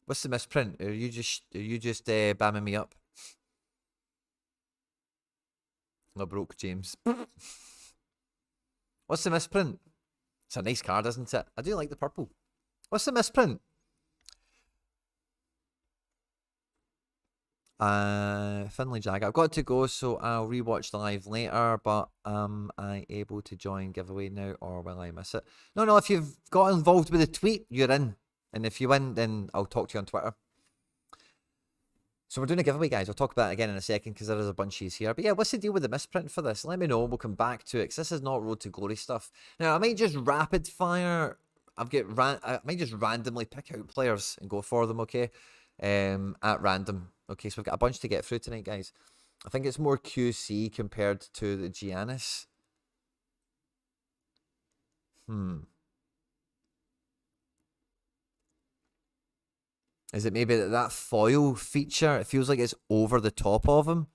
What's the misprint? Are you just bamming me up? LeBroke James. What's the misprint? It's a nice card, isn't it? I do like the purple. What's the misprint? Finley Jag. I've got to go, so I'll rewatch the live later, but am I able to join giveaway now, or will I miss it? No, if you've got involved with the tweet, you're in. And if you win, then I'll talk to you on Twitter. So we're doing a giveaway, guys. I'll talk about it again in a second, because there is a bunch of here. But yeah, what's the deal with the misprint for this? Let me know. We'll come back to it, because this is not Road to Glory stuff. Now, I might just rapid fire. I might just randomly pick out players and go for them, okay? At random. Okay, so we've got a bunch to get through tonight, guys. I think it's more QC compared to the Giannis. Is it maybe that foil feature? It feels like it's over the top of him.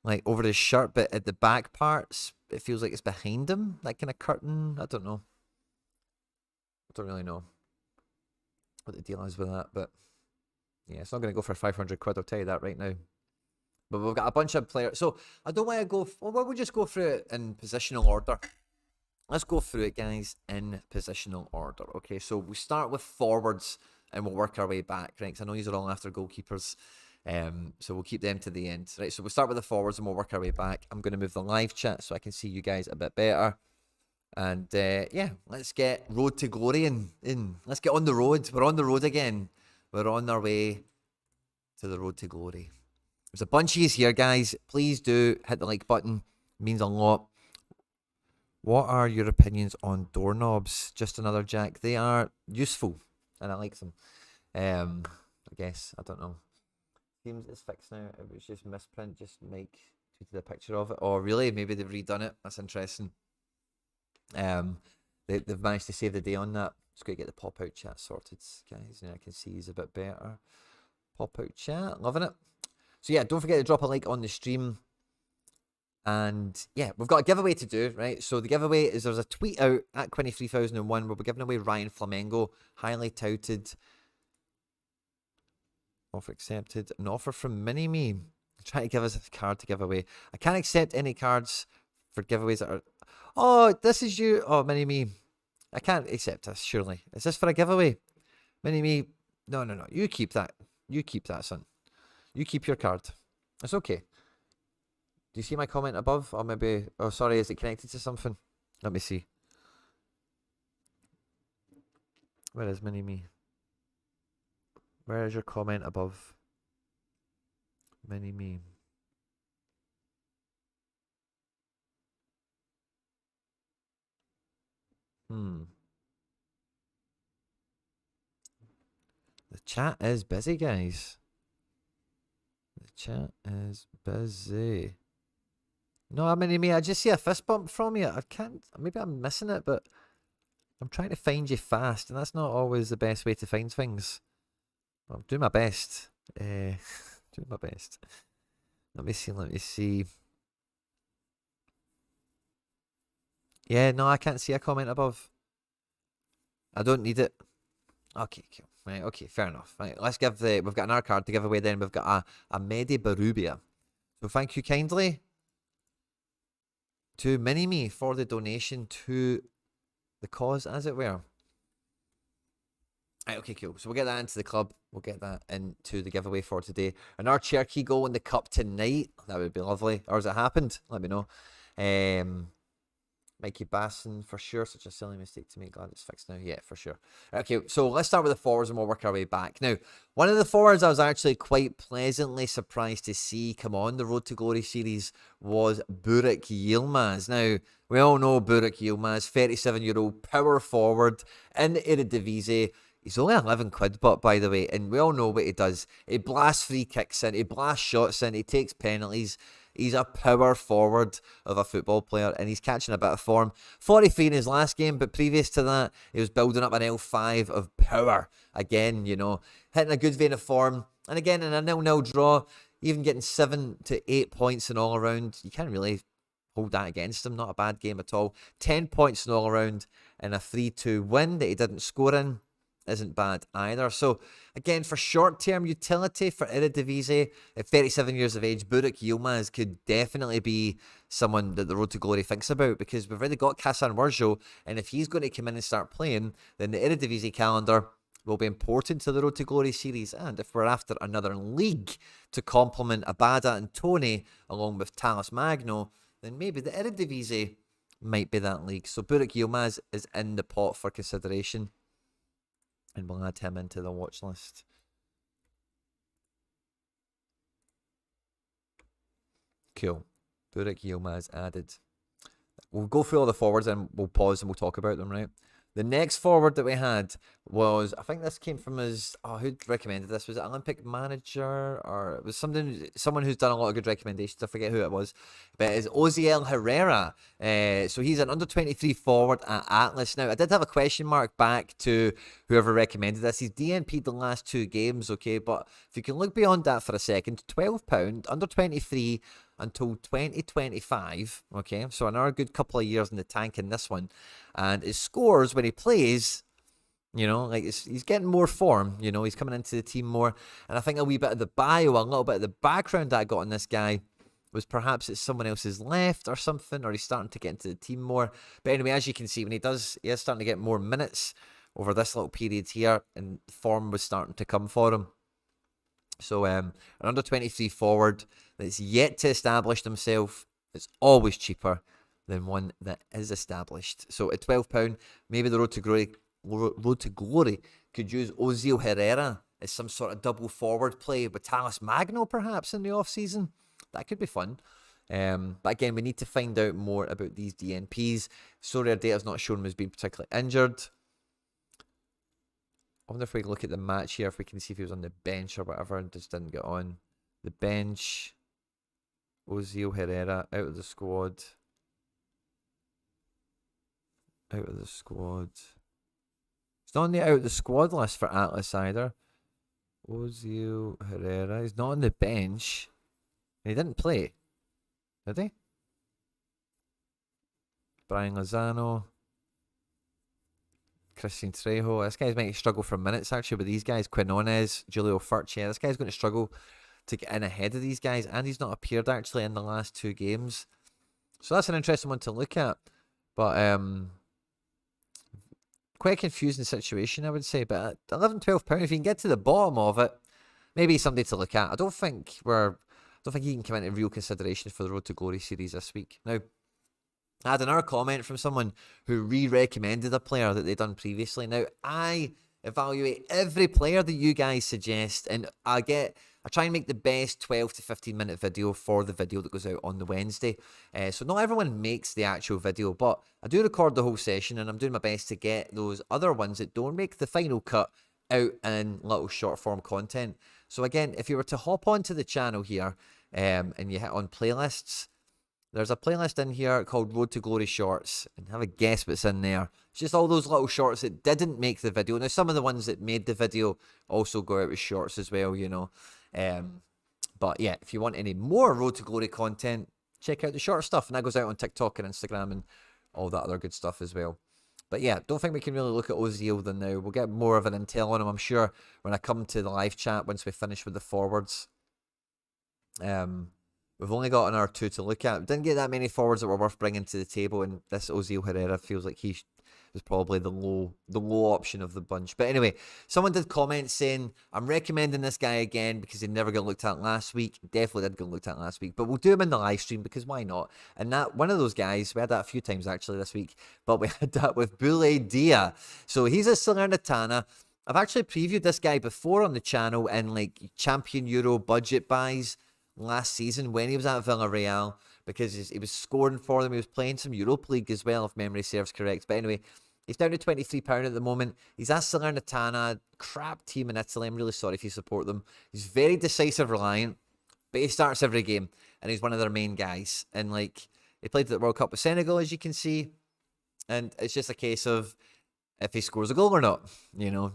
Like over his shirt, but at the back parts, it feels like it's behind him. That kind of curtain. I don't know. I don't really know what the deal is with that, but yeah, it's not going to go for 500 quid, I'll tell you that right now. But we've got a bunch of players. So I don't want to go... Well, we'll just go through it in positional order. Let's go through it, guys, in positional order. Okay, so we start with forwards and we'll work our way back, right? Because I know these are all after goalkeepers. So we'll keep them to the end. Right, so we'll start with the forwards and we'll work our way back. I'm going to move the live chat so I can see you guys a bit better. And yeah, let's get Road to Glory in. Let's get on the road. We're on the road again. We're on our way to the Road to Glory. There's a bunch of you here, guys. Please do hit the like button. It means a lot. What are your opinions on doorknobs? Just another Jack. They are useful, and I like them. I guess. I don't know. Seems it's fixed now. It was just misprint. Just Mike tweeted a picture of it. Oh, really? Maybe they've redone it. That's interesting. They've managed to save the day on that. Just got to get the pop-out chat sorted, guys. Now I can see he's a bit better. Pop-out chat. Loving it. So yeah, don't forget to drop a like on the stream. And yeah, we've got a giveaway to do, right? So the giveaway is there's a tweet out at 23,001 where we're giving away Ryan Flamengo, highly touted. Offer accepted. An offer from Mini-Me. Trying to give us a card to give away. I can't accept any cards for giveaways that are... Oh, this is you. Oh, Mini-Me. I can't accept this, surely. Is this for a giveaway? Mini-Me. No. You keep that. You keep that, son. You keep your card. It's okay. Do you see my comment above? Or maybe... Oh, sorry. Is it connected to something? Let me see. Where is Mini-Me? Where is your comment above? Mini-Me. The chat is busy, guys. The chat is busy. No, Mini-Me, I just see a fist bump from you. I can't... Maybe I'm missing it, but... I'm trying to find you fast, and that's not always the best way to find things. I'm doing my best. Doing my best. Let me see. Yeah, no, I can't see a comment above. I don't need it. Okay, cool. Right, okay, fair enough. Right, let's give the... We've got another card to give away then. We've got a Medi Barubia. So thank you kindly to Mini-Me for the donation to the cause, as it were. Right, okay, cool. So we'll get that into the club. We'll get that into the giveaway for today. And our Cherokee goal in the cup tonight. That would be lovely. Or has it happened? Let me know. Mikey Basson, for sure. Such a silly mistake to make. Glad it's fixed now. Yeah, for sure. Okay, so let's start with the forwards and we'll work our way back. Now, one of the forwards I was actually quite pleasantly surprised to see come on the Road to Glory series was Burak Yilmaz. Now, we all know Burak Yilmaz, 37-year-old power forward in the Eredivisie. He's only 11 quid, but by the way, and we all know what he does. He blasts free kicks in, he blasts shots in, he takes penalties. He's a power forward of a football player, and he's catching a bit of form. 43 in his last game, but previous to that, he was building up an L5 of power. Again, you know, hitting a good vein of form. And again, in a 0-0 draw, even getting 7 to 8 points in all around, you can't really hold that against him. Not a bad game at all. 10 points in all around, and a 3-2 win that he didn't score in isn't bad either. So again, for short-term utility for Eredivisie, at 37 years of age, Burak Yilmaz could definitely be someone that the Road to Glory thinks about, because we've already got Kasan Wurjo, and if he's going to come in and start playing, then the Eredivisie calendar will be important to the Road to Glory series. And if we're after another league to complement Abada and Tony, along with Talis Magno, then maybe the Eredivisie might be that league. So Burak Yilmaz is in the pot for consideration, and we'll add him into the watch list. Cool. Burak Yilmaz added. We'll go through all the forwards and we'll pause and we'll talk about them, right? The next forward that we had was, I think this came from his, who recommended this? Was it Olympic Manager? Or it was someone who's done a lot of good recommendations. I forget who it was. But it's Oziel Herrera. So he's an under-23 forward at Atlas. Now, I did have a question mark back to whoever recommended this. He's DNP'd the last 2 games, okay? But if you can look beyond that for a second, £12, under 23 until 2025, okay? So another good couple of years in the tank in this one. And his scores when he plays, you know, like he's getting more form, you know, he's coming into the team more. And I think a wee bit of the bio, a little bit of the background that I got on this guy was perhaps it's someone else's left or something, or he's starting to get into the team more. But anyway, as you can see, when he is starting to get more minutes over this little period here, and form was starting to come for him. So an under-23 forward that's yet to establish himself is always cheaper than one that is established. So at £12, maybe the road to glory could use Oziel Herrera as some sort of double forward play with Talis Magno perhaps in the off-season. That could be fun. But again, we need to find out more about these DNPs. Sorare data's not showing him as being particularly injured. I wonder if we look at the match here, if we can see if he was on the bench or whatever and just didn't get on. The bench. Oziel Herrera out of the squad. Out of the squad. He's not on the out of the squad list for Atlas either. Oziel Herrera. He's not on the bench. And he didn't play. Did he? Brian Lozano. Christian Trejo. This guy's might struggle for minutes actually with these guys. Quinones, Julio Furch. Yeah, this guy's going to struggle to get in ahead of these guys, and he's not appeared actually in the last 2 games. So that's an interesting one to look at. But quite a confusing situation, I would say. But at £11-12, if you can get to the bottom of it, maybe something to look at. I don't think he can come into real consideration for the Road to Glory series this week. Now, I had another comment from someone who re-recommended a player that they'd done previously. Now, I evaluate every player that you guys suggest, and I try and make the best 12 to 15 minute video for the video that goes out on the Wednesday. So not everyone makes the actual video, but I do record the whole session, and I'm doing my best to get those other ones that don't make the final cut out in little short form content. So again, if you were to hop onto the channel here and you hit on playlists, there's a playlist in here called Road to Glory Shorts, and have a guess what's in there. It's just all those little shorts that didn't make the video. Now, some of the ones that made the video also go out as shorts as well, you know. But yeah, if you want any more Road to Glory content, check out the short stuff, and that goes out on TikTok and Instagram and all that other good stuff as well. But yeah, don't think we can really look at Oziel then now. We'll get more of an intel on him, I'm sure, when I come to the live chat once we finish with the forwards. We've only got an hour or 2 to look at. We didn't get that many forwards that were worth bringing to the table, and this Oziel Herrera feels like he was probably the low option of the bunch. But anyway, someone did comment saying, I'm recommending this guy again because he never got looked at last week. Definitely did get looked at last week, but we'll do him in the live stream because why not? And that one of those guys, we had that a few times actually this week, but we had that with Boulaye Dia. So he's a Salernitana. I've actually previewed this guy before on the channel in like Champion Euro budget buys last season when he was at Villarreal, because he was scoring for them. He was playing some Europa League as well, if memory serves correct. But anyway, he's down to £23 at the moment. He's at Salernitana, crap team in Italy. I'm really sorry if you support them. He's very decisive reliant, but he starts every game, and he's one of their main guys. And like, he played at the World Cup with Senegal, as you can see, and it's just a case of if he scores a goal or not, you know.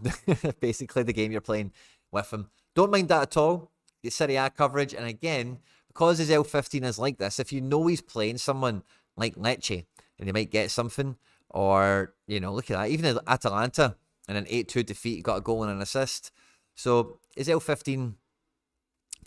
Basically the game you're playing with him. Don't mind that at all. Get Serie A coverage, and again, because his L15 is like this, if you know he's playing someone like Lecce, and he might get something, or, you know, look at that, even at Atalanta, in an 8-2 defeat, he got a goal and an assist. So his L15,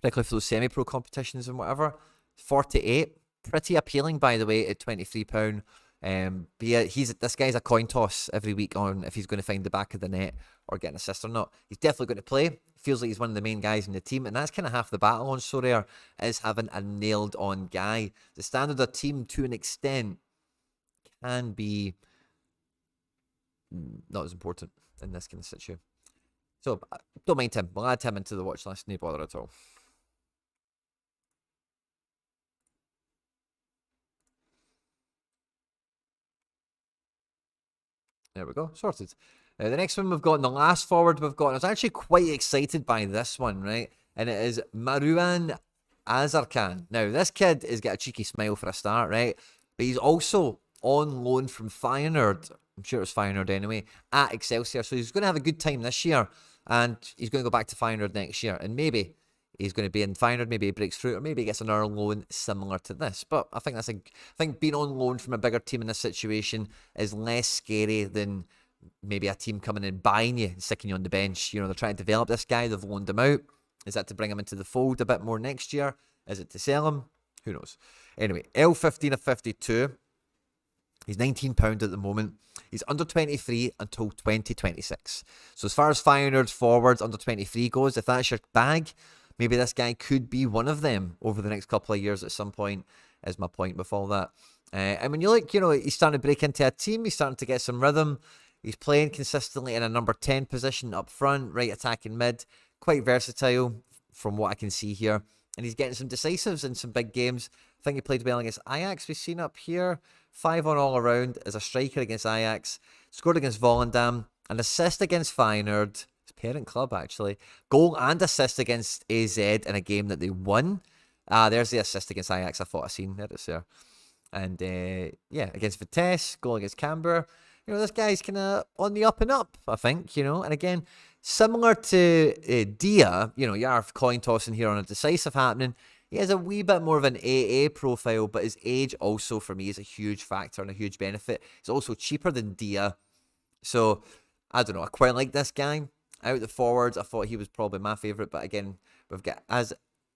particularly for those semi-pro competitions and whatever, 48, pretty appealing, by the way, at £23. But yeah, this guy's a coin toss every week on if he's going to find the back of the net or get an assist or not. He's definitely going to play. Feels like he's one of the main guys in the team, and that's kind of half the battle on Sorare, is having a nailed-on guy. The standard of team, to an extent, can be not as important in this kind of situation. So, don't mind him. We'll add him into the watch list. No bother at all. There we go. Sorted. The next one we've got, and the last forward we've got, I was actually quite excited by this one, right? And it is Marouane Azarkan. Now, this kid has got a cheeky smile for a start, right? But he's also on loan from Feyenoord. I'm sure it was Feyenoord anyway, at Excelsior. So he's going to have a good time this year. And he's going to go back to Feyenoord next year. And maybe he's going to be in Feyenoord, maybe he breaks through, or maybe he gets another loan similar to this. But I think I think being on loan from a bigger team in this situation is less scary than maybe a team coming in buying you and sticking you on the bench. You know, they're trying to develop this guy, they've loaned him out. Is that to bring him into the fold a bit more next year? Is it to sell him? Who knows? Anyway, L15 of 52. He's £19 at the moment. He's under 23 until 2026. So as far as Feyenoord forwards under 23 goes, if that's your bag, maybe this guy could be one of them over the next couple of years at some point, is my point with all that. And when you look, you know, he's starting to break into a team. He's starting to get some rhythm. He's playing consistently in a number 10 position up front, right attacking mid. Quite versatile from what I can see here. And he's getting some decisives in some big games. I think he played well against Ajax, we've seen up here. 5 on all around as a striker against Ajax. Scored against Volendam. An assist against Feyenoord. His parent club, actually. Goal and assist against AZ in a game that they won. There's the assist against Ajax I thought I seen. There it is there. And, yeah, against Vitesse. Goal against Canberra. You know, this guy's kind of on the up and up, I think, you know. And again, similar to Dia, you know, you are coin tossing here on a decisive happening. He has a wee bit more of an AA profile, but his age also, for me, is a huge factor and a huge benefit. He's also cheaper than Dia. So, I don't know. I quite like this guy. Out the forwards, I thought he was probably my favourite. But again, we've got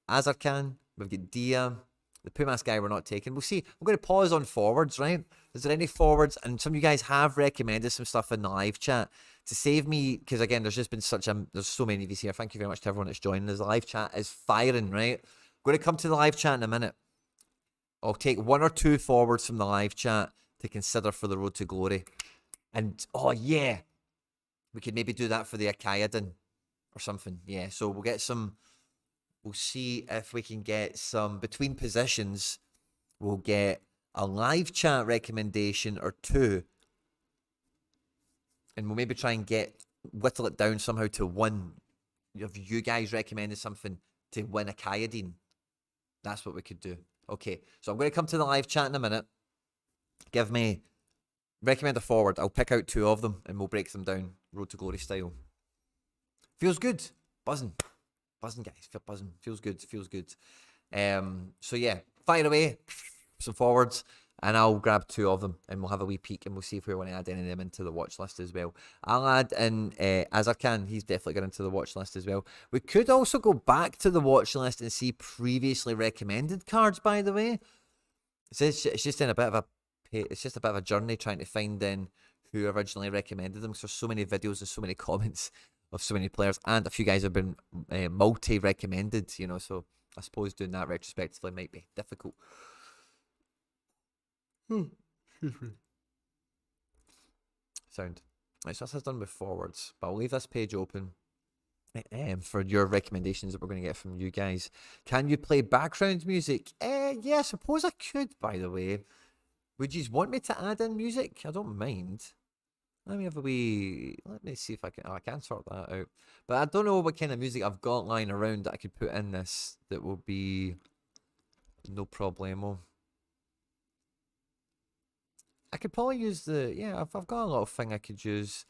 Azarkan, we've got Dia. The Pumas guy we're not taking. We'll see. I'm going to pause on forwards, right? Is there any forwards? And some of you guys have recommended some stuff in the live chat to save me, because again, there's just been there's so many of these here. Thank you very much to everyone that's joining. The live chat is firing, right? I'm going to come to the live chat in a minute. I'll take 1 or 2 forwards from the live chat to consider for the road to glory. And, oh yeah, we could maybe do that for the Akayadin or something. Yeah, so we'll get some... We'll see if we can get some between positions. We'll get a live chat recommendation or 2. And we'll maybe try and whittle it down somehow to 1. If you guys recommended something to win a Kayadine, that's what we could do. Okay, so I'm going to come to the live chat in a minute. Recommend a forward. I'll pick out 2 of them and we'll break them down. Road to Glory style. Feels good. Buzzing. Buzzing, guys. Buzzing. Feels good. Feels good. So, yeah. Fire away. Some forwards. And I'll grab 2 of them. And we'll have a wee peek. And we'll see if we want to add any of them into the watch list as well. I'll add in Azarkan. He's definitely got into the watch list as well. We could also go back to the watch list and see previously recommended cards, by the way. It's just in a bit of a... It's just a bit of a journey trying to find then who originally recommended them. Because there's so many videos and so many comments of so many players, and a few guys have been multi-recommended, you know, so I suppose doing that retrospectively might be difficult. Excuse me. Sound. Right, so that's done with forwards, but I'll leave this page open for your recommendations that we're going to get from you guys. Can you play background music? Yeah, I suppose I could, by the way. Would you want me to add in music? I don't mind. Let me see if I can... Oh, I can sort that out. But I don't know what kind of music I've got lying around that I could put in this that will be no problemo. I could probably use I've got a little thing I could use.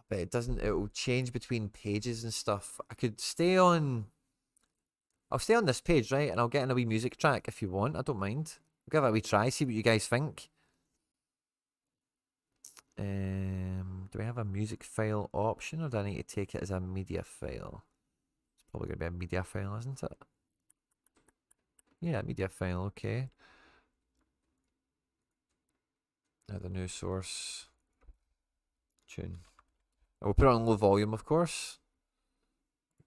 But it will change between pages and stuff. I'll stay on this page, right? And I'll get in a wee music track if you want. I don't mind. I'll give it a wee try, see what you guys think. Do we have a music file option, or do I need to take it as a media file? It's probably going to be a media file, isn't it? Yeah, media file, okay. The new source tune. We'll put it on low volume, of course.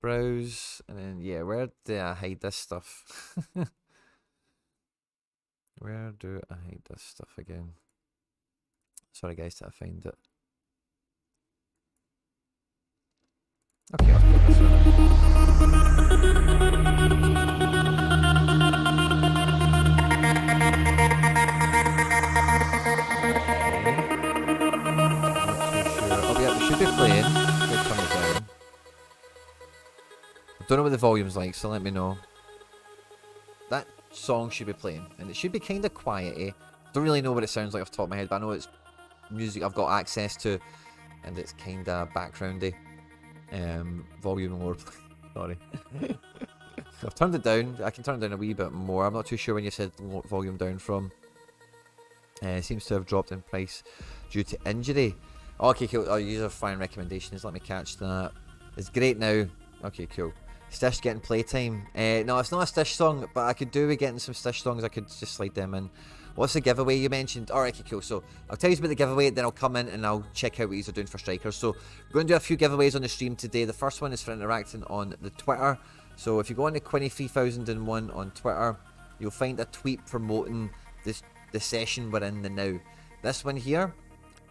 Browse, and then, yeah, where do I hide this stuff? Where do I hide this stuff again? Sorry, guys, till I find it. Okay, I'll put this one. We should be playing. Let's turn it down. I don't know what the volume's like, so let me know. That song should be playing, and it should be kind of quiet, eh? Don't really know what it sounds like off the top of my head, but I know it's music I've got access to, and it's kind of backgroundy. Volume lower. Sorry. I've turned it down. I can turn it down a wee bit more. I'm not too sure when you said volume down from. It seems to have dropped in price due to injury. Okay, cool. Oh, user fine recommendations. Let me catch that. It's great now. Okay, cool. Stish getting playtime. No, it's not a Stish song, but I could do with getting some Stish songs. I could just slide them in. What's the giveaway you mentioned? Alright, okay, cool. So I'll tell you about the giveaway, then I'll come in and I'll check out what you're doing for strikers. So we're going to do a few giveaways on the stream today. The first one is for interacting on the Twitter. So if you go on to Quinny3001 on Twitter, you'll find a tweet promoting the session we're in now. This one here,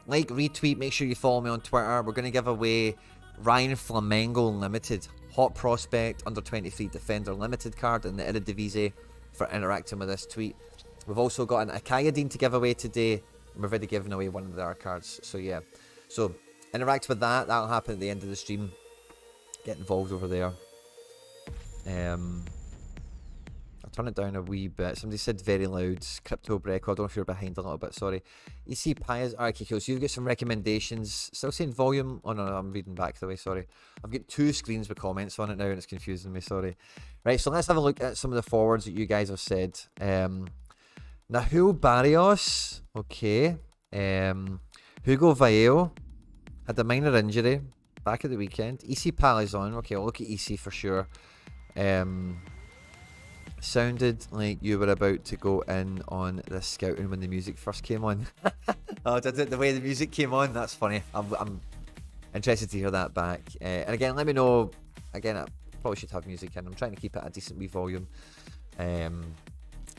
like, retweet, make sure you follow me on Twitter. We're going to give away Ryan Flamengo Limited, hot prospect, under 23 defender limited card in the Eredivisie for interacting with this tweet. We've also got an Akayadine to give away today, and we've already given away one of their cards. So yeah, so interact with that. That'll happen at the end of the stream. Get involved over there. I'll turn it down a wee bit. Somebody said very loud. Crypto Breco. I don't know if you're behind a little bit. Sorry. EC Pies. Alright, okay, cool. So you've got some recommendations. Still saying volume. Oh no, I'm reading back the way. Sorry. I've got two screens with comments on it now, and it's confusing me. Sorry. Right. So let's have a look at some of the forwards that you guys have said. Nahul Barrios. Okay. Hugo Vaeo had a minor injury back at the weekend. EC Palizon. Okay, I'll look at EC for sure. Sounded like you were about to go in on the scouting when the music first came on. Oh, the way the music came on, that's funny. I'm interested to hear that back. And again, let me know. Again, I probably should have music in. I'm trying to keep it at a decent wee volume.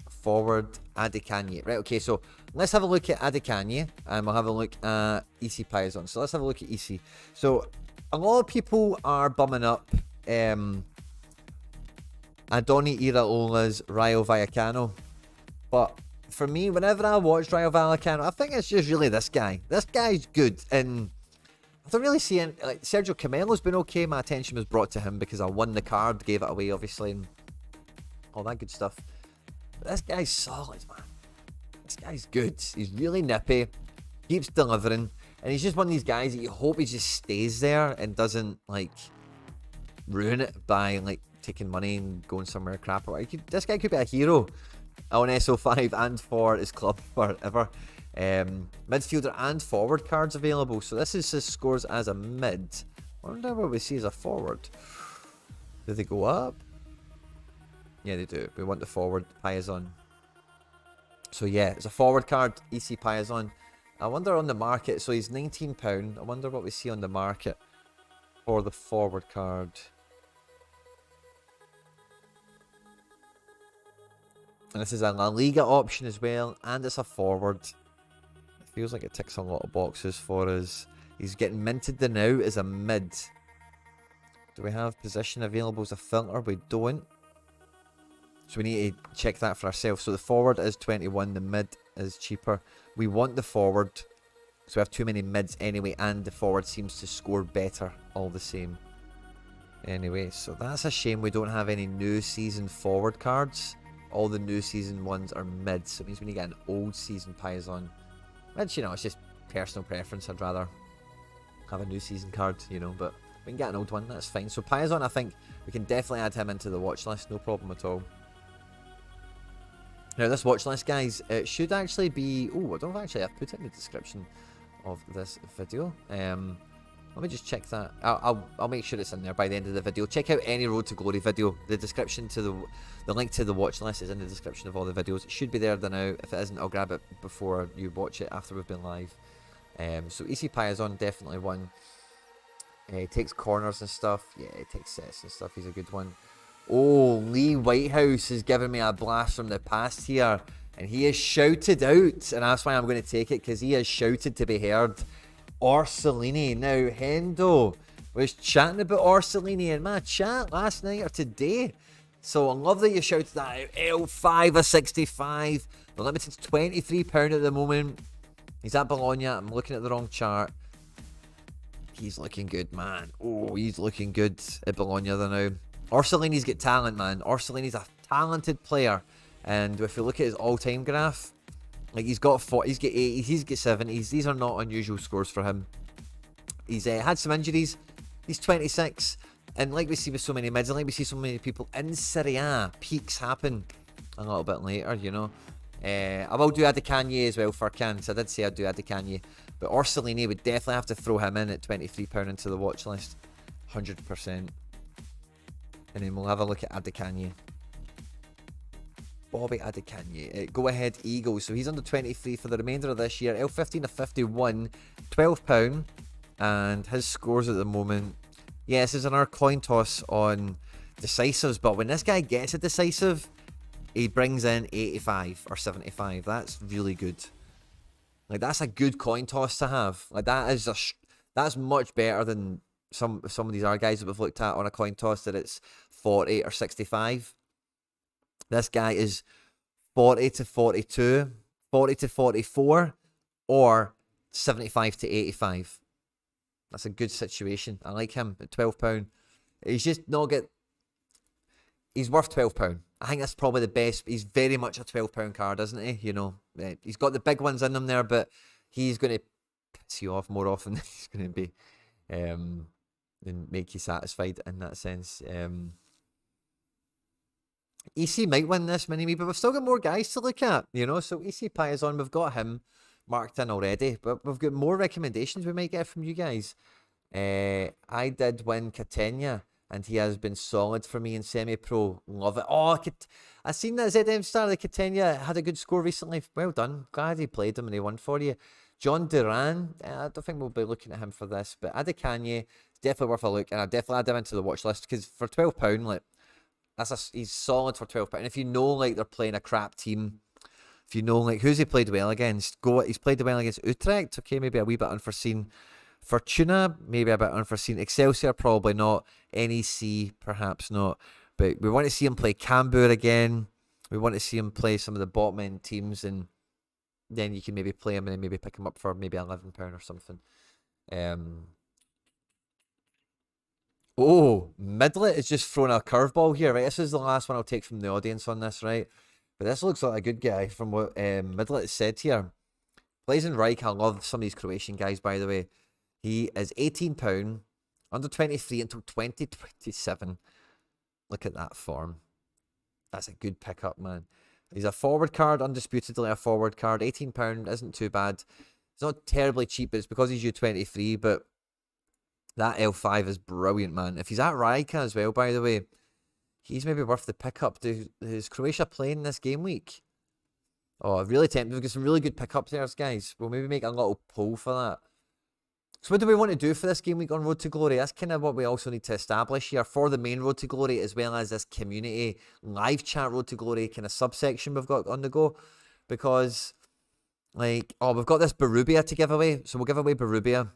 Forward Adekanye. Right, okay, so let's have a look at Adekanye, and we'll have a look at EC Payazon. So let's have a look at EC. So a lot of people are bumming up Adoni Iraola's Rayo Vallecano, but for me, whenever I watch Rayo Vallecano, I think it's just really this guy. This guy's good, and I don't really see any, like, Sergio Camelo's been okay. My attention was brought to him because I won the card, gave it away, obviously, and all that good stuff. But this guy's solid, man. This guy's good. He's really nippy, keeps delivering, and he's just one of these guys that you hope he just stays there and doesn't, like, ruin it by, like, taking money and going somewhere crap. This guy could be a hero on SO5 and for his club forever. Midfielder and forward cards available. So this is his scores as a mid. I wonder what we see as a forward. Do they go up? Yeah, they do. We want the forward Payazon. So yeah, it's a forward card, EC Payazon. I wonder on the market. So he's £19. I wonder what we see on the market for the forward card. And this is a La Liga option as well, and it's a forward. It feels like it ticks a lot of boxes for us. He's getting minted the now as a mid. Do we have position available as a filter? We don't. So we need to check that for ourselves. So the forward is 21, the mid is cheaper. We want the forward, so we have too many mids anyway, and the forward seems to score better all the same. Anyway, so that's a shame we don't have any new season forward cards. All the new season ones are mids, so it means we need to get an old season Payazon. Which, you know, it's just personal preference. I'd rather have a new season card, you know, but we can get an old one, that's fine. So Payazon, I think we can definitely add him into the watch list, no problem at all. Now, this watch list, guys, it should actually be... Oh, I don't know if actually I've put it in the description of this video. Let me just check that. I'll make sure it's in there by the end of the video. Check out any Road to Glory video. The description to the link to the watch list is in the description of all the videos. It should be there now. If it isn't, I'll grab it before you watch it after we've been live. So EC Piazon, definitely one. He takes corners and stuff. Yeah, he takes sets and stuff. He's a good one. Oh, Lee Whitehouse is giving me a blast from the past here. And he is shouted out. And that's why I'm going to take it, because he is shouted to be heard. Orsolini. Now, Hendo was chatting about Orsolini in my chat last night or today. So I love that you shouted that out. L5 of 65. The limited's £23 at the moment. He's at Bologna. I'm looking at the wrong chart. He's looking good, man. Oh, he's looking good at Bologna there now. Orsolini's got talent, man. Orsolini's a talented player. And if you look at his all-time graph, like he's got 40, he's got 80s, he's got 70s. These are not unusual scores for him. He's had some injuries. He's 26. And like we see with so many mids, and like we see so many people in Serie A, peaks happen a little bit later, you know. I will do Adekanye as well for Can, so I did say I'd do Adekanye. But Orsolini would definitely have to throw him in at £23 into the watch list. 100%. And then we'll have a look at Adekanye. Bobby Adekanye. Go Ahead Eagles. So he's under 23 for the remainder of this year. L15 of 51. £12. And his scores at the moment. Yes, is another coin toss on decisives. But when this guy gets a decisive, he brings in 85 or 75. That's really good. Like, that's a good coin toss to have. Like, that's much better than some of these other guys that we've looked at on a coin toss that it's 40 or 65. This guy is 40 to 42, 40 to 44, or 75 to 85. That's a good situation. I like him at £12. He's just not get. He's worth £12. I think that's probably the best. He's very much a £12 card, isn't he? You know, he's got the big ones in him there, but he's going to piss you off more often than he's going to be, and make you satisfied in that sense. EC might win this mini-me, but we've still got more guys to look at, you know. So EC Piazon, we've got him marked in already, but we've got more recommendations we might get from you guys. I did win Catania, and he has been solid for me in semi-pro. Love it. Oh, I seen that ZM star. The Catania had a good score recently. Well done. Glad he played him and he won for you. John Duran. I don't think we'll be looking at him for this, but Adekanye is definitely worth a look, and I'll definitely add him into the watch list, because for £12, like, he's solid for £12. And if you know, like, they're playing a crap team, if you know, like, who's he played well against? He's played well against Utrecht. Okay, maybe a wee bit unforeseen. Fortuna, maybe a bit unforeseen. Excelsior, probably not. NEC, perhaps not. But we want to see him play Cambuur again. We want to see him play some of the bottom end teams, and then you can maybe play him and then maybe pick him up for maybe £11 or something. Oh, Midlet is just throwing a curveball here, right? This is the last one I'll take from the audience on this, right? But this looks like a good guy from what Midlet has said here. Plays in Reich. I love some of these Croatian guys, by the way. He is £18, under 23 until 2027. Look at that form. That's a good pickup, man. He's a forward card, undisputedly a forward card. £18 isn't too bad. It's not terribly cheap, but it's because he's U23, but that L5 is brilliant, man. If he's at Rijeka as well, by the way, he's maybe worth the pickup. Is Croatia playing this game week? Oh, really tempting. We've got some really good pickups there, guys. We'll maybe make a little poll for that. So what do we want to do for this game week on Road to Glory? That's kind of what we also need to establish here for the main Road to Glory, as well as this community live chat Road to Glory kind of subsection we've got on the go. Because, like, oh, we've got this Berubia to give away. So we'll give away Berubia.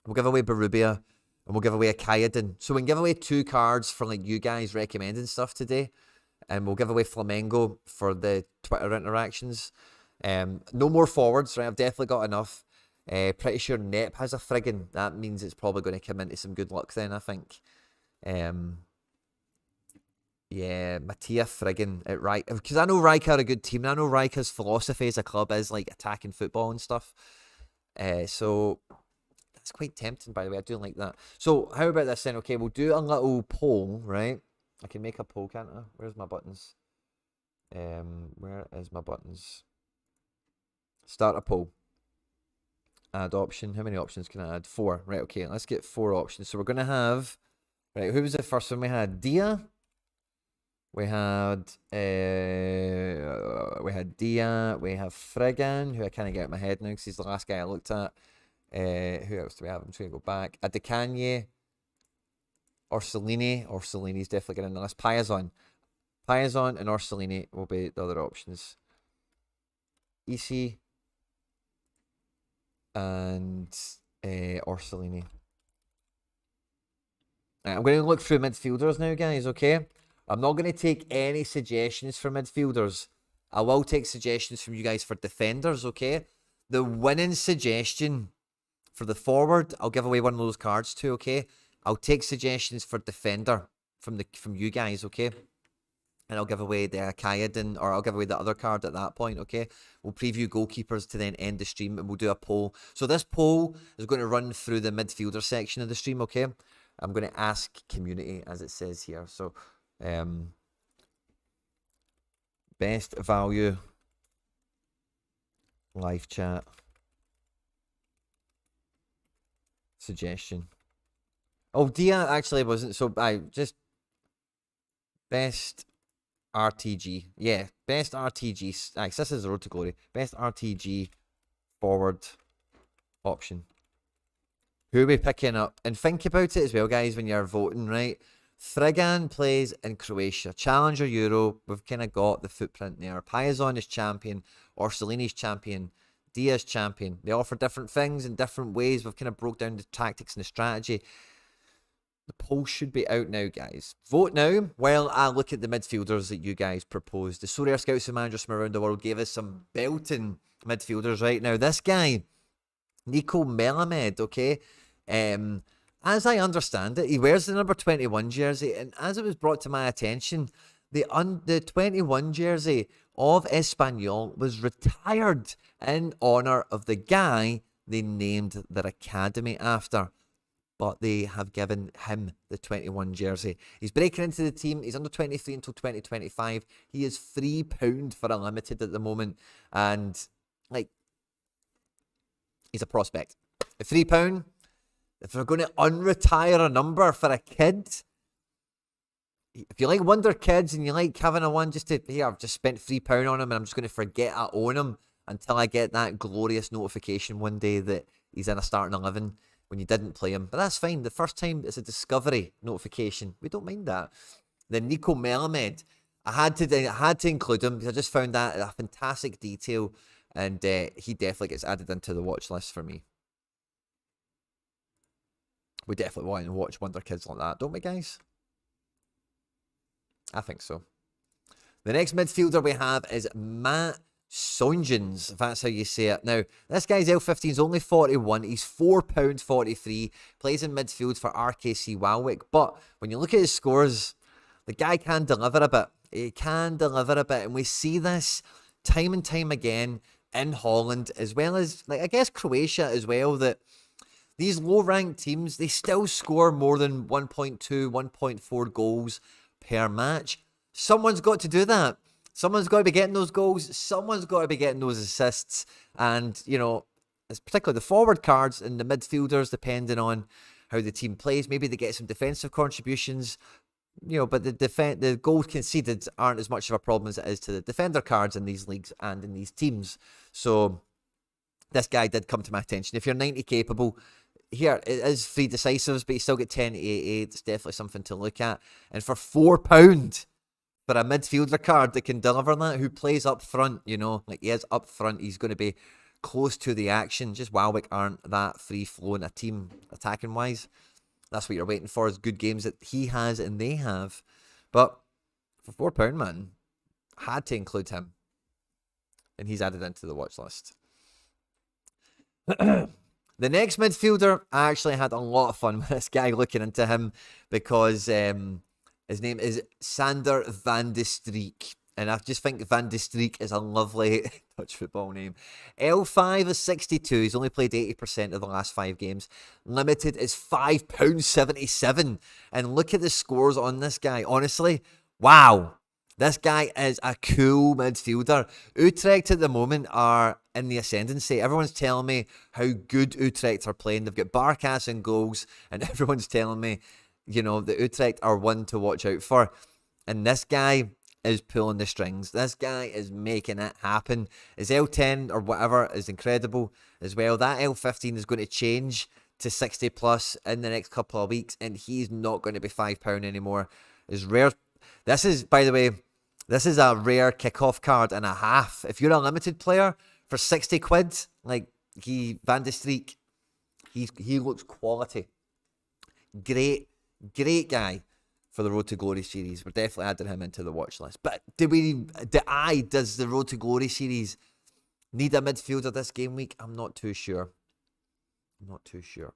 We'll give away Berubia, and we'll give away a Kaiden. So we can give away 2 cards for, like, you guys recommending stuff today. And we'll give away Flamengo for the Twitter interactions. No more forwards, right? I've definitely got enough. Pretty sure Nep has a friggin'. That means it's probably going to come into some good luck then, I think. Yeah, Mattia friggin' at Reich. Because I know Reich are a good team. And I know Reich's philosophy as a club is, like, attacking football and stuff. So that's quite tempting, by the way. I do like that. So how about this then? Okay, we'll do a little poll, right? I can make a poll, can't I? Where's my buttons? Where is my buttons? Start a poll. Add option. How many options can I add? 4. Right, okay, let's get 4 options. So we're going to have, right, who was the first one? We had Dia. We had Dia. We have Frigan, who I kind of get out of my head now because he's the last guy I looked at. Who else do we have? I'm just going to go back. Adekanye. Orsolini. Orsolini's definitely getting in the list. Piazon and Orsolini will be the other options. Isi and Orsolini. Right, I'm going to look through midfielders now, guys, okay? I'm not going to take any suggestions for midfielders. I will take suggestions from you guys for defenders, okay? The winning suggestion for the forward, I'll give away one of those cards too, okay? I'll take suggestions for defender from you guys, okay? And I'll give away the Kayadin, or I'll give away the other card at that point, okay? We'll preview goalkeepers to then end the stream, and we'll do a poll. So this poll is going to run through the midfielder section of the stream, okay? I'm going to ask community, as it says here. So, best value, live chat, suggestion. Oh, Dia actually wasn't, so I just best RTG. Yeah, best RTG. This is the road to glory. Best RTG forward option. Who are we picking up? And think about it as well, guys, when you're voting, right? Frigan plays in Croatia. Challenger Euro, we've kind of got the footprint there. Piazon is champion. Orsolini's champion. Dia's champion. They offer different things in different ways. We've kind of broke down the tactics and the strategy. The poll should be out now, guys. Vote now while I look at the midfielders that you guys proposed. The Sorare Scouts and Managers from around the world gave us some belting midfielders right now. This guy, Nico Melamed, okay? As I understand it, he wears the number 21 jersey, and as it was brought to my attention, the 21 jersey of Espanyol was retired in honour of the guy they named their academy after. But they have given him the 21 jersey. He's breaking into the team. He's under 23 until 2025. He is £3 for a limited at the moment. And, like, he's a prospect. At £3, if they're going to unretire a number for a kid, if you like Wonder Kids and you like having a one just to, here, I've just spent £3 on him and I'm just going to forget I own him until I get that glorious notification one day that he's in a starting 11. When you didn't play him. But that's fine. The first time it's a discovery notification. We don't mind that. Then Nico Melamed. I had to include him because I just found that a fantastic detail. And he definitely gets added into the watch list for me. We definitely want to watch Wonder Kids like that, don't we, guys? I think so. The next midfielder we have is Matt Sonjins, if that's how you say it. Now, this guy's L15 is only 41. He's £4.43. Plays in midfield for RKC Walwick. But when you look at his scores, the guy can deliver a bit. He can deliver a bit. And we see this time and time again in Holland, as well as, like, I guess, Croatia as well, that these low-ranked teams, they still score more than 1.2, 1.4 goals per match. Someone's got to do that. Someone's got to be getting those goals. Someone's got to be getting those assists. And, you know, it's particularly the forward cards and the midfielders, depending on how the team plays. Maybe they get some defensive contributions, you know, but the goals conceded aren't as much of a problem as it is to the defender cards in these leagues and in these teams. So this guy did come to my attention. If you're 90 capable, here, it is 3 decisives, but you still get 10 to 88. It's definitely something to look at. And for £4... for a midfielder card that can deliver that, who plays up front, you know, like he is up front, he's going to be close to the action. Just Walwick aren't that free-flowing a team attacking-wise. That's what you're waiting for, is good games that he has and they have. But for £4, man, had to include him. And he's added into the watch list. The next midfielder, I actually had a lot of fun with this guy looking into him because... his name is Sander van de Streek. And I just think Van de Streek is a lovely touch football name. L5 is 62. He's only played 80% of the last 5 games. Limited is £5.77. And look at the scores on this guy. Honestly, wow. This guy is a cool midfielder. Utrecht at the moment are in the ascendancy. Everyone's telling me how good Utrecht are playing. They've got Barkas in goals, and everyone's telling me, you know, the Utrecht are one to watch out for. And this guy is pulling the strings. This guy is making it happen. His L10 or whatever is incredible as well. That L15 is going to change to 60 plus in the next couple of weeks, and he's not going to be £5 anymore. It's rare. This is, by the way, this is a rare kickoff card and a half. If you're a limited player for 60 quid, like Van de Streek, he looks quality. Great guy for the Road to Glory series. We're definitely adding him into the watch list. But does the Road to Glory series need a midfielder this game week? I'm not too sure.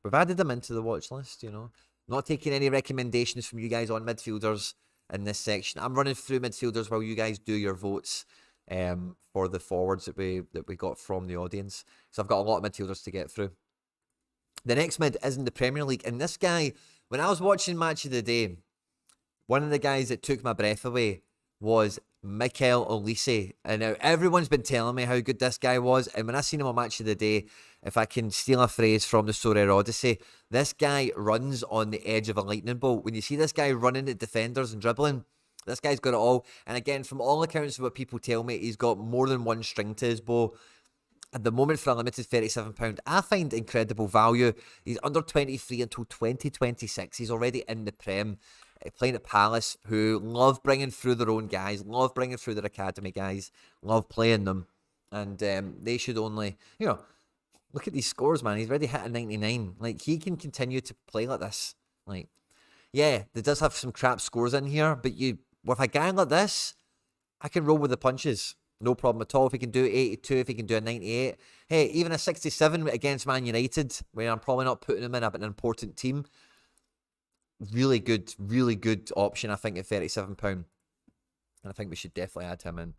We've added them into the watch list, you know. Not taking any recommendations from you guys on midfielders in this section. I'm running through midfielders while you guys do your votes for the forwards that we got from the audience. So I've got a lot of midfielders to get through. The next mid is in the Premier League, and this guy, when I was watching Match of the Day, one of the guys that took my breath away was Mikel Olise. And now everyone's been telling me how good this guy was, and when I seen him on Match of the Day, if I can steal a phrase from the Sorare Odyssey, this guy runs on the edge of a lightning bolt. When you see this guy running at defenders and dribbling, this guy's got it all. And again, from all accounts of what people tell me, he's got more than one string to his bow. At the moment, for a limited £37, I find incredible value. He's under 23 until 2026. He's already in the Prem, playing at Palace, who love bringing through their own guys, love bringing through their academy guys, love playing them. And they should only, you know, look at these scores, man. He's already hit a 99. Like, he can continue to play like this. Like, yeah, there does have some crap scores in here, but with a guy like this, I can roll with the punches. No problem at all. If he can do 82, if he can do a 98. Hey, even a 67 against Man United, where I'm probably not putting him in an important team. Really good option, I think, at £37. And I think we should definitely add him in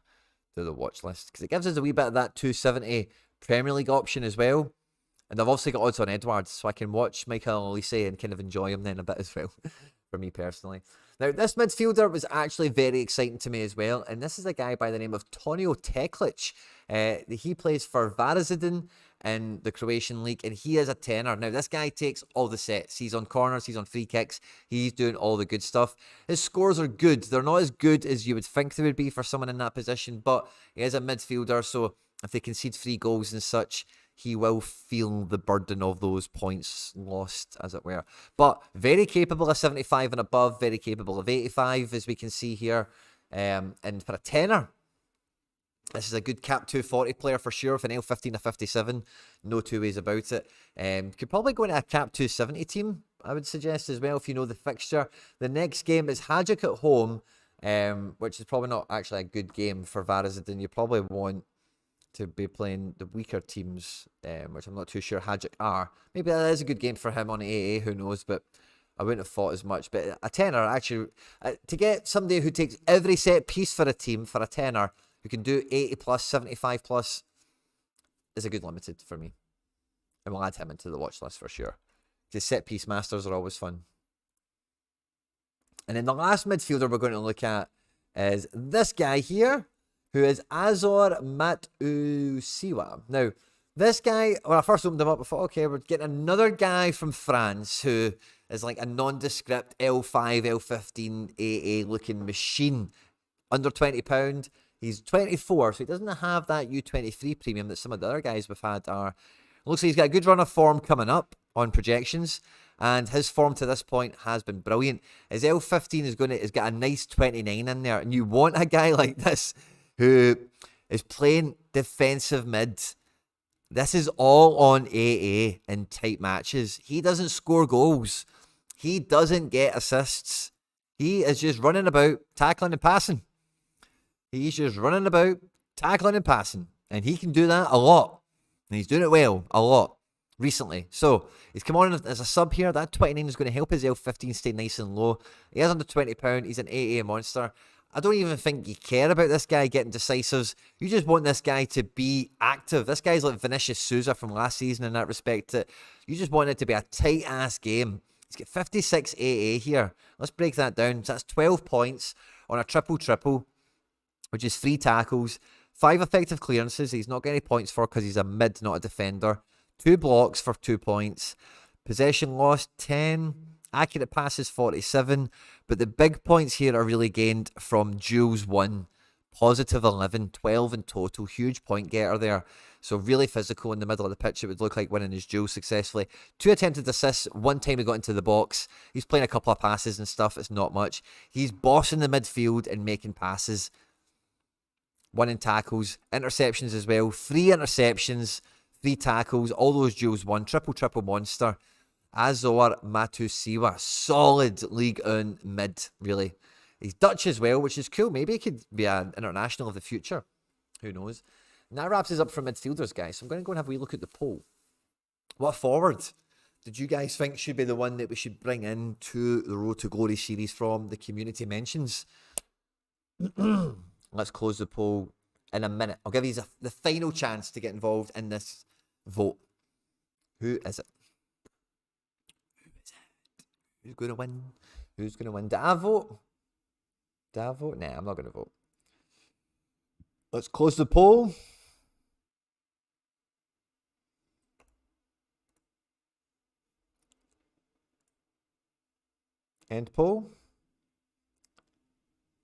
to the watch list, because it gives us a wee bit of that 270 Premier League option as well. And I've also got odds on Edwards, so I can watch Mikel Olise and kind of enjoy him then a bit as well, for me personally. Now, this midfielder was actually very exciting to me as well, and this is a guy by the name of Tonio Teklic. He plays for Varaždin in the Croatian league, and he is a tenor. Now, this guy takes all the sets. He's on corners, he's on free kicks, he's doing all the good stuff. His scores are good. They're not as good as you would think they would be for someone in that position, but he is a midfielder, so if they concede 3 goals and such, he will feel the burden of those points lost, as it were. But very capable of 75 and above, very capable of 85, as we can see here. And for a tenor, this is a good Cap240 player for sure, with an L15 of 57. No two ways about it. Could probably go into a Cap270 team, I would suggest as well, if you know the fixture. The next game is Hajduk at home, which is probably not actually a good game for Varaždin. You probably want to be playing the weaker teams, which I'm not too sure Hajduk are. Maybe that is a good game for him on AA, who knows, but I wouldn't have thought as much. But a tenor, actually, to get somebody who takes every set piece for a team, for a tenor, who can do 80 plus, 75 plus, is a good limited for me. And we'll add him into the watch list for sure. Because set piece masters are always fun. And then the last midfielder we're going to look at is this guy here, who is Azor Matusiwa. Now, this guy, when I first opened him up, I thought, okay, we're getting another guy from France who is like a nondescript L5, L15, AA looking machine. Under £20. He's 24, so he doesn't have that U23 premium that some of the other guys we've had are. Looks like he's got a good run of form coming up on projections, and his form to this point has been brilliant. His L15 has got a nice 29 in there, and you want a guy like this who is playing defensive mid. This is all on AA in tight matches. He doesn't score goals. He doesn't get assists. He is just running about, tackling and passing. He's just running about, tackling and passing. And he can do that a lot. And he's doing it well, a lot, recently. So, he's come on as a sub here. That 29 is going to help his L15 stay nice and low. He is under £20. He's an AA monster. I don't even think you care about this guy getting decisives. You just want this guy to be active. This guy's like Vinicius Souza from last season in that respect. That you just want it to be a tight-ass game. He's got 56 AA here. Let's break that down. So that's 12 points on a triple-triple, which is 3 tackles, 5 effective clearances. He's not getting any points for because he's a mid, not a defender. 2 blocks for 2 points. Possession lost 10. Accurate passes 47. But the big points here are really gained from duels 1. Positive 11, 12 in total. Huge point getter there. So really physical in the middle of the pitch. It would look like winning his duel successfully. 2 attempted assists. 1 time he got into the box. He's playing a couple of passes and stuff. It's not much. He's bossing the midfield and making passes. 1 in tackles. Interceptions as well. 3 interceptions. 3 tackles. All those duels won. Triple monster. Azor Matusiwa. Solid League One mid, really. He's Dutch as well, which is cool. Maybe he could be an international of the future. Who knows? And that wraps us up for midfielders, guys. So I'm going to go and have a wee look at the poll. What forward did you guys think should be the one that we should bring into the Road to Glory series from the community mentions? Let's close the poll in a minute. I'll give you the final chance to get involved in this vote. Who is it? Who's going to win? Who's going to win? Did I vote? Nah, I'm not going to vote. Let's close the poll. End poll.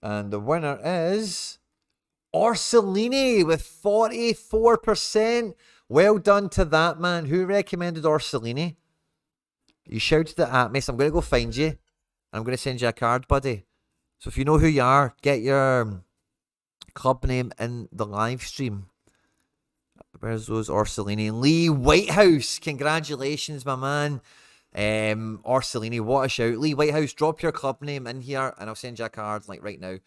And the winner is Orsolini with 44%. Well done to that man. Who recommended Orsolini? You shouted it at me, so I'm going to go find you. I'm going to send you a card, buddy. So if you know who you are, get your club name in the live stream. Where's those Orsolini? Lee Whitehouse. Congratulations, my man. Orsolini, what a shout. Lee Whitehouse, drop your club name in here and I'll send you a card like right now.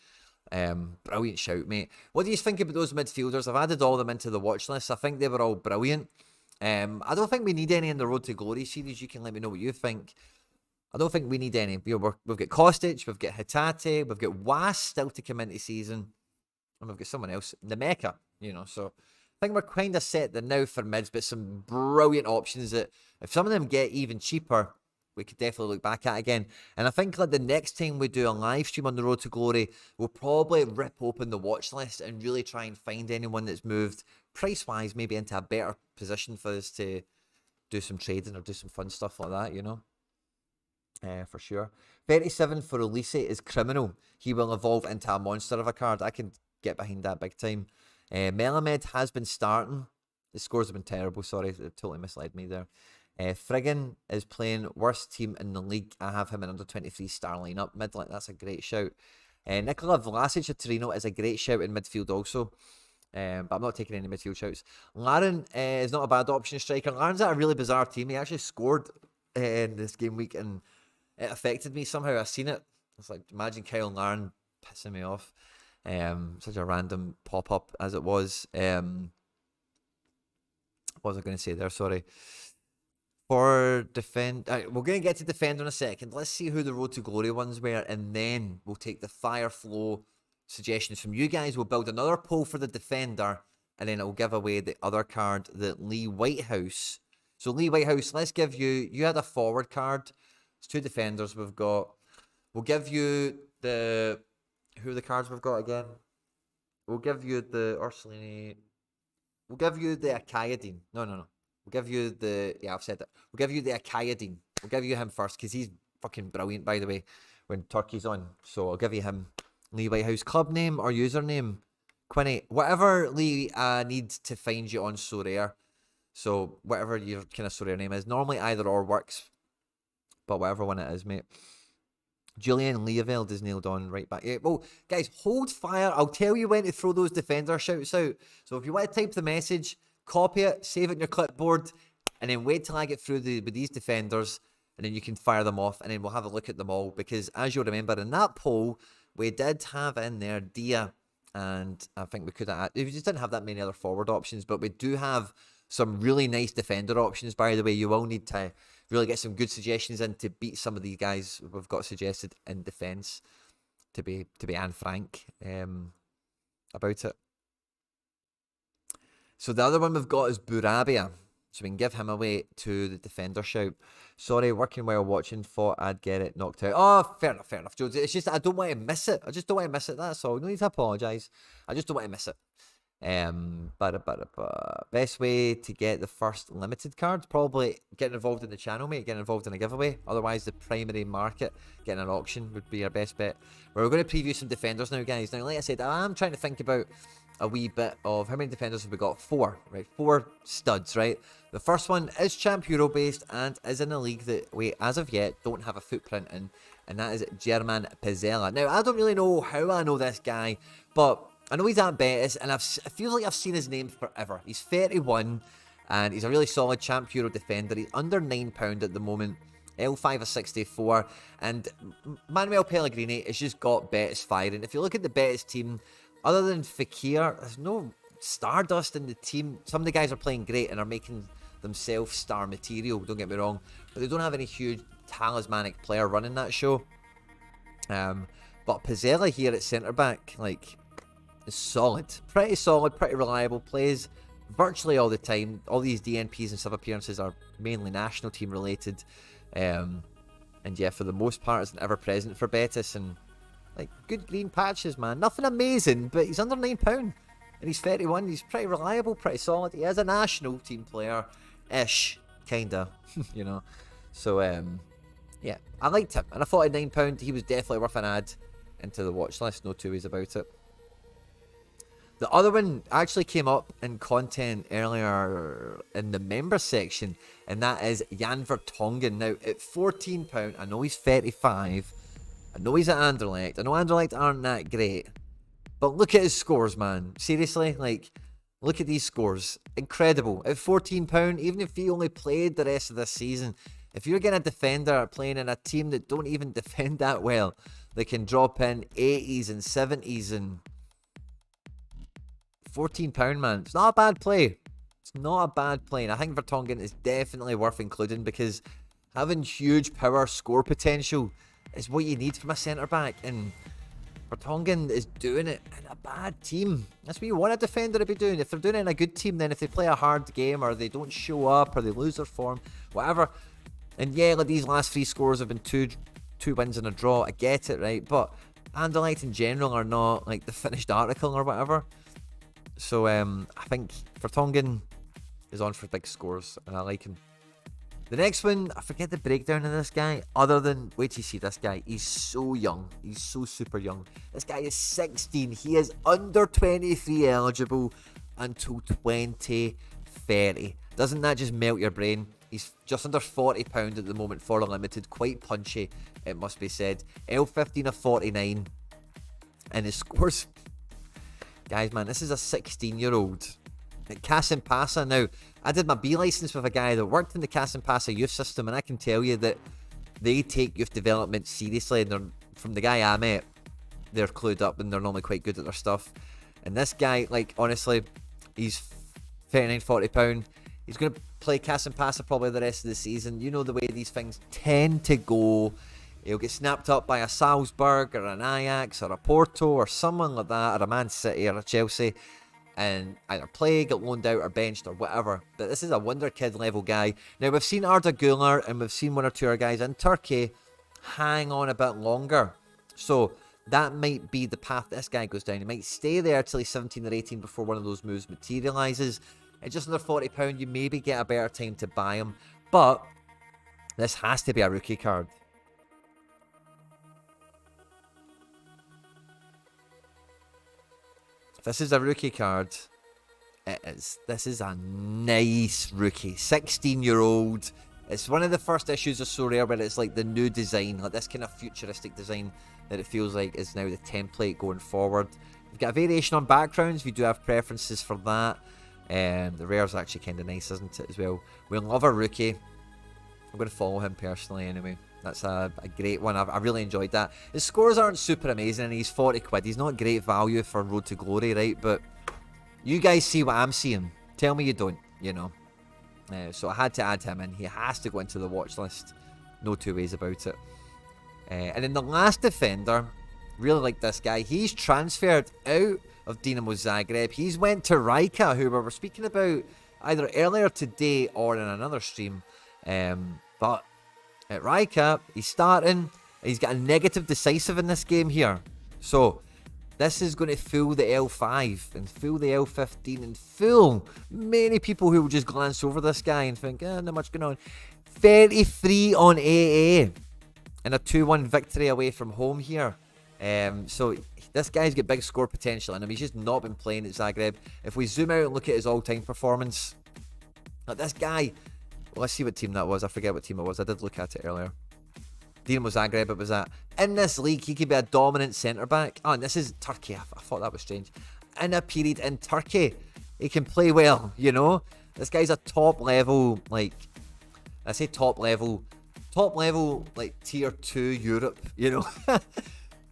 Brilliant shout, mate. What do you think about those midfielders? I've added all of them into the watch list. I think they were all brilliant. I don't think we need any in the Road to Glory series. You can let me know what you think. I don't think we need any. We've got Kostic, we've got Hatate, we've got Was still to come into season, and we've got someone else, Nemeka, so I think we're kind of set there now for mids, but some brilliant options that if some of them get even cheaper, we could definitely look back at again. And I think like the next time we do a live stream on the Road to Glory, we'll probably rip open the watch list and really try and find anyone that's moved price-wise maybe into a better position for us to do some trading or do some fun stuff like that, for sure. 37 for Elise is criminal. He will evolve into a monster of a card. I can get behind that big time. Melamed has been starting. The scores have been terrible. Sorry, it totally misled me there. Friggin is playing worst team in the league. I have him in under 23 star lineup. Mid, that's a great shout. Nikola Vlasic at Torino is a great shout in midfield also. But I'm not taking any midfield shouts. Laren is not a bad option striker. Laren's at a really bizarre team. He actually scored in this game week and it affected me somehow. I seen it. It's like, imagine Kyle and Laren pissing me off. Such a random pop-up as it was. What was I going to say there? Sorry. For defend, we're going to get to defender in a second. Let's see who the Road to Glory ones were, and then we'll take the fire flow suggestions from you guys. We'll build another poll for the defender, and then it'll give away the other card, the Lee Whitehouse. So Lee Whitehouse, let's give you had a forward card. It's 2 defenders we've got. We'll give you who are the cards we've got again? We'll give you the Orsolini. We'll give you the Akayadine. No. We'll give you I've said that. We'll give you the Akayadine. We'll give you him first because he's fucking brilliant, by the way, when Turkey's on. So I'll give you him. Lee Whitehouse, club name or username? Quinny, whatever Lee needs to find you on Sorare. So whatever your kind of Sorare name is. Normally either or works, but whatever one it is, mate. Julian Leaveld is nailed on right back. Yeah, well, guys, hold fire. I'll tell you when to throw those defender shouts out. So if you want to type the message, copy it, save it in your clipboard, and then wait till I get through with these defenders, and then you can fire them off, and then we'll have a look at them all. Because as you'll remember, in that poll, we did have in there Dia, and I think we could have, we just didn't have that many other forward options, but we do have some really nice defender options, by the way. You will need to really get some good suggestions in to beat some of these guys we've got suggested in defence, to be Anne Frank about it. So the other one we've got is Burabia. So we can give him away to the defender shout. Sorry, working while watching, thought I'd get it knocked out. Oh, fair enough, Joe. It's just I don't want to miss it. I just don't want to miss it, that's all. No need to apologise. I just don't want to miss it. Best way to get the first limited card, probably getting involved in the channel, mate, getting involved in a giveaway. Otherwise, the primary market, getting an auction would be our best bet. We're going to preview some defenders now, guys. Now, like I said, I'm trying to think about a wee bit of how many defenders have we got? 4, right? 4 studs, right? The first one is Champ Euro based and is in a league that we, as of yet, don't have a footprint in, and that is German Pizzella. Now, I don't really know how I know this guy, but I know he's at Betis, and I feel like I've seen his name forever. He's 31, and he's a really solid Champ Euro defender. He's under £9 at the moment, L5 of 64, and Manuel Pellegrini has just got Betis firing. If you look at the Betis team, other than Fekir, there's no stardust in the team. Some of the guys are playing great and are making themselves star material, don't get me wrong, but they don't have any huge talismanic player running that show. But Pizzella here at centre-back, like, is solid, pretty reliable, plays virtually all the time. All these DNPs and sub-appearances are mainly national team related, and yeah, for the most part, it's an ever-present for Betis, and like, good green patches, man. Nothing amazing, but he's under £9, and he's 31. He's pretty reliable, pretty solid. He is a national team player-ish, kinda, you know. So yeah, I liked him, and I thought at £9 he was definitely worth an add into the watch list, no two ways about it. The other one actually came up in content earlier in the member section, and that is Jan Vertonghen. Now, at £14, I know he's 35, I know he's at Anderlecht, I know Anderlecht aren't that great, but look at his scores, man. Seriously, like, look at these scores. Incredible. At £14, even if he only played the rest of this season, if you're getting a defender playing in a team that don't even defend that well, they can drop in 80s and 70s and £14, man. It's not a bad play. It's not a bad play. And I think Vertonghen is definitely worth including, because having huge power score potential is what you need from a centre-back. And Vertonghen is doing it in a bad team. That's what you want a defender to be doing. If they're doing it in a good team, then if they play a hard game or they don't show up or they lose their form, whatever. And yeah, like, these last 3 scores have been two wins and a draw. I get it, right? But Anderlecht in general are not like the finished article or whatever. So I think Vertonghen is on for big scores, and I like him. The next one, I forget the breakdown of this guy, other than, wait till you see this guy. He's so young. He's so super young. This guy is 16. He is under 23 eligible until 2030. Doesn't that just melt your brain? He's just under £40 at the moment for a limited. Quite punchy, it must be said. L15 of 49. And his scores... Guys, man, this is a 16-year-old at Casampasa. Now, I did my B license with a guy that worked in the Casampasa youth system, and I can tell you that they take youth development seriously. And from the guy I met, they're clued up and they're normally quite good at their stuff. And this guy, like, honestly, he's £39, £40. He's going to play Casampasa probably the rest of the season. You know the way these things tend to go. He'll get snapped up by a Salzburg or an Ajax or a Porto or someone like that, or a Man City or a Chelsea, and either play, get loaned out or benched or whatever. But this is a wonder kid level guy. Now, we've seen Arda Güler and we've seen one or two other guys in Turkey hang on a bit longer. So that might be the path this guy goes down. He might stay there till he's 17 or 18 before one of those moves materialises. At just under £40, you maybe get a better time to buy him. But this has to be a rookie card. This is a rookie card. It is. This is a nice rookie. 16-year-old. It's one of the first issues of Sorare where it's like the new design, like this kind of futuristic design that it feels like is now the template going forward. We've got a variation on backgrounds if you do have preferences for that. The rare's actually kind of nice, isn't it, as well? We love a rookie. I'm going to follow him personally anyway. That's a great one. I really enjoyed that. His scores aren't super amazing, and he's £40. He's not great value for Road to Glory, right? But you guys see what I'm seeing. Tell me you don't, you know. So I had to add him in. He has to go into the watch list. No two ways about it. And then the last defender, really like this guy. He's transferred out of Dinamo Zagreb. He's went to Rijeka, who we were speaking about either earlier today or in another stream. But at Rijeka, he's starting. He's got a negative decisive in this game here. So This is going to fool the L5 and fool the L15 and fool many people who will just glance over this guy and think, not much going on. 33 on AA and a 2-1 victory away from home here. So this guy's got big score potential in him. He's just not been playing at Zagreb. If we zoom out and look at his all-time performance, like this guy, well, let's see what team that was. I forget what team it was. I did look at it earlier. Dinamo Zagreb it was at. In this league, he could be a dominant centre-back. Oh, and this is Turkey. I thought that was strange. In a period in Turkey, he can play well, you know? This guy's a top-level, like... I say top-level, like, Tier 2 Europe, you know?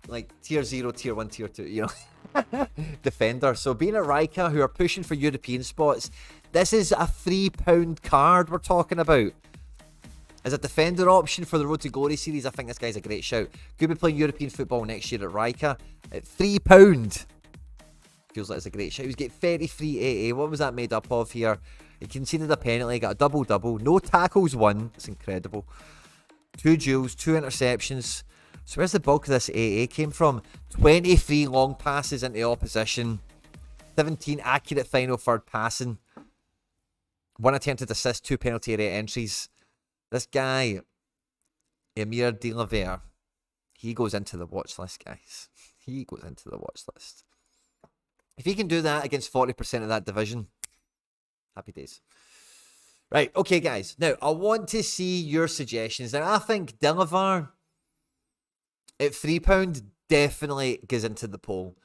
Like, Tier 0, Tier 1, Tier 2, you know? Defender. So, being at Rijeka, who are pushing for European spots, this is a £3 card we're talking about. As a defender option for the Road to Glory series, I think this guy's a great shout. Could be playing European football next year at Rijeka at £3. Feels like it's a great shout. He's getting 33 AA. What was that made up of here? He conceded a penalty, got a double-double. No tackles won. It's incredible. 2 duels, 2 interceptions. So where's the bulk of this AA came from? 23 long passes into opposition. 17 accurate final third passing. 1 attempted assist, 2 penalty area entries. This guy, Emir Dilaver, he goes into the watch list, guys. He goes into the watch list. If he can do that against 40% of that division, happy days. Right, okay, guys. Now, I want to see your suggestions. Now, I think Dilaver at £3 definitely goes into the poll.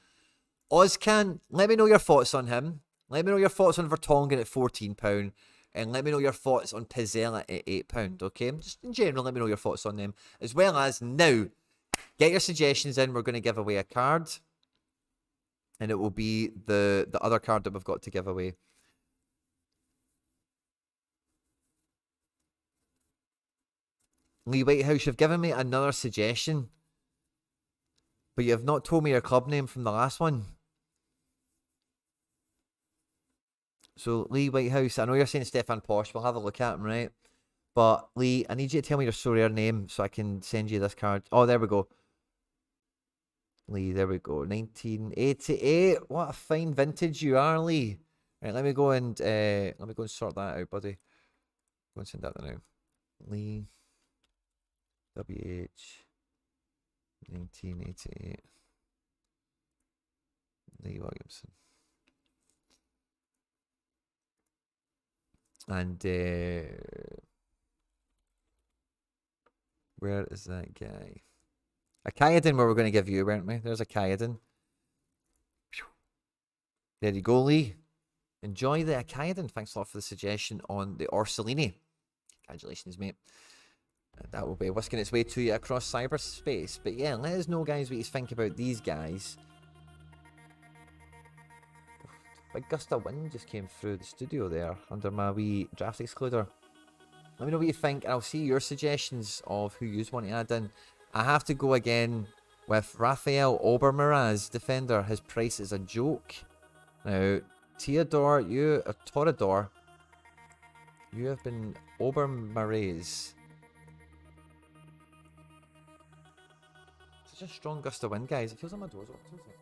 Ozcan, let me know your thoughts on him. Let me know your thoughts on Vertonghen at £14. And let me know your thoughts on Pizzella at £8, okay? Just in general, let me know your thoughts on them. As well as, now, get your suggestions in. We're going to give away a card. And it will be the other card that we've got to give away. Lee Whitehouse, you've given me another suggestion. But you have not told me your club name from the last one. So, Lee Whitehouse, I know you're saying Stefan Posch. We'll have a look at him, right? But, Lee, I need you to tell me your Sorare name so I can send you this card. Oh, there we go. Lee, there we go. 1988. What a fine vintage you are, Lee. Right, let me go and sort that out, buddy. Go and send that now. Lee WH 1988. Lee Williamson. And where is that guy? A Kaiden where we're going to give you, weren't we? There's a Kaiden. There you go, Lee. Enjoy the Kaiden. Thanks a lot for the suggestion on the Orsolini. Congratulations, mate. That will be whisking its way to you across cyberspace. But yeah, let us know, guys, what you think about these guys. Big gust of wind just came through the studio there under my wee draft excluder. Let me know what you think, and I'll see your suggestions of who you want to add in. I have to go again with Rafael Obermaraz, defender. His price is a joke. Now, Torador, you have been Obermaraz. Such a strong gust of wind, guys. It feels like my door's open, doesn't it?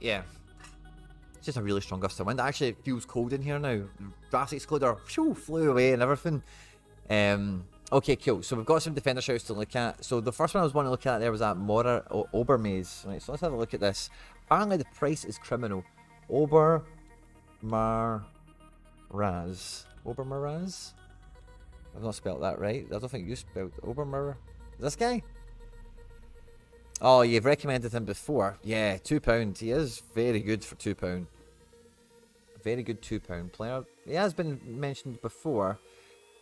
Yeah, it's just a really strong gust of wind. Actually, it feels cold in here now. Draft excluder flew away and everything. Okay, cool. So we've got some defender shouts to look at. So the first one I was wanting to look at there was that Obermaze. Right, so let's have a look at this. Apparently the price is criminal. Obermaraz. Obermaraz? I've not spelled that right. I don't think you spelled Obermaraz. This guy? Oh, you've recommended him before. Yeah, £2. He is very good for £2. Very good £2 player. He has been mentioned before.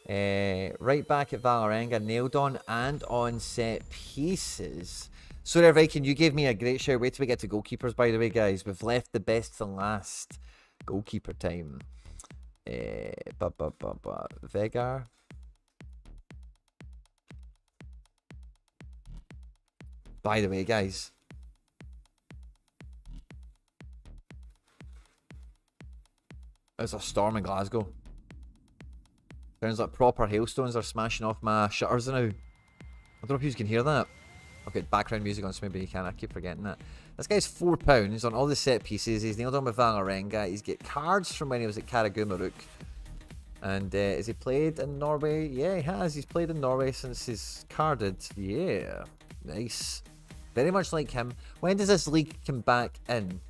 Right back at Valerenga, nailed on and on set pieces. So there, Viking, you gave me a great shout. Wait till we get to goalkeepers, by the way, guys. We've left the best to last. Goalkeeper time. Vegar. By the way, guys, It's a storm in Glasgow. Sounds like proper hailstones are smashing off my shutters now. I don't know if you can hear that. Okay, background music on, so maybe you can. I keep forgetting that. This guy's £4 on all the set pieces. He's nailed on with Valerenga. He's got cards from when he was at Karagummeruk. And has he played in Norway? Yeah, he has. He's played in Norway since he's carded. Yeah, nice. Very much like him. When does this league come back in?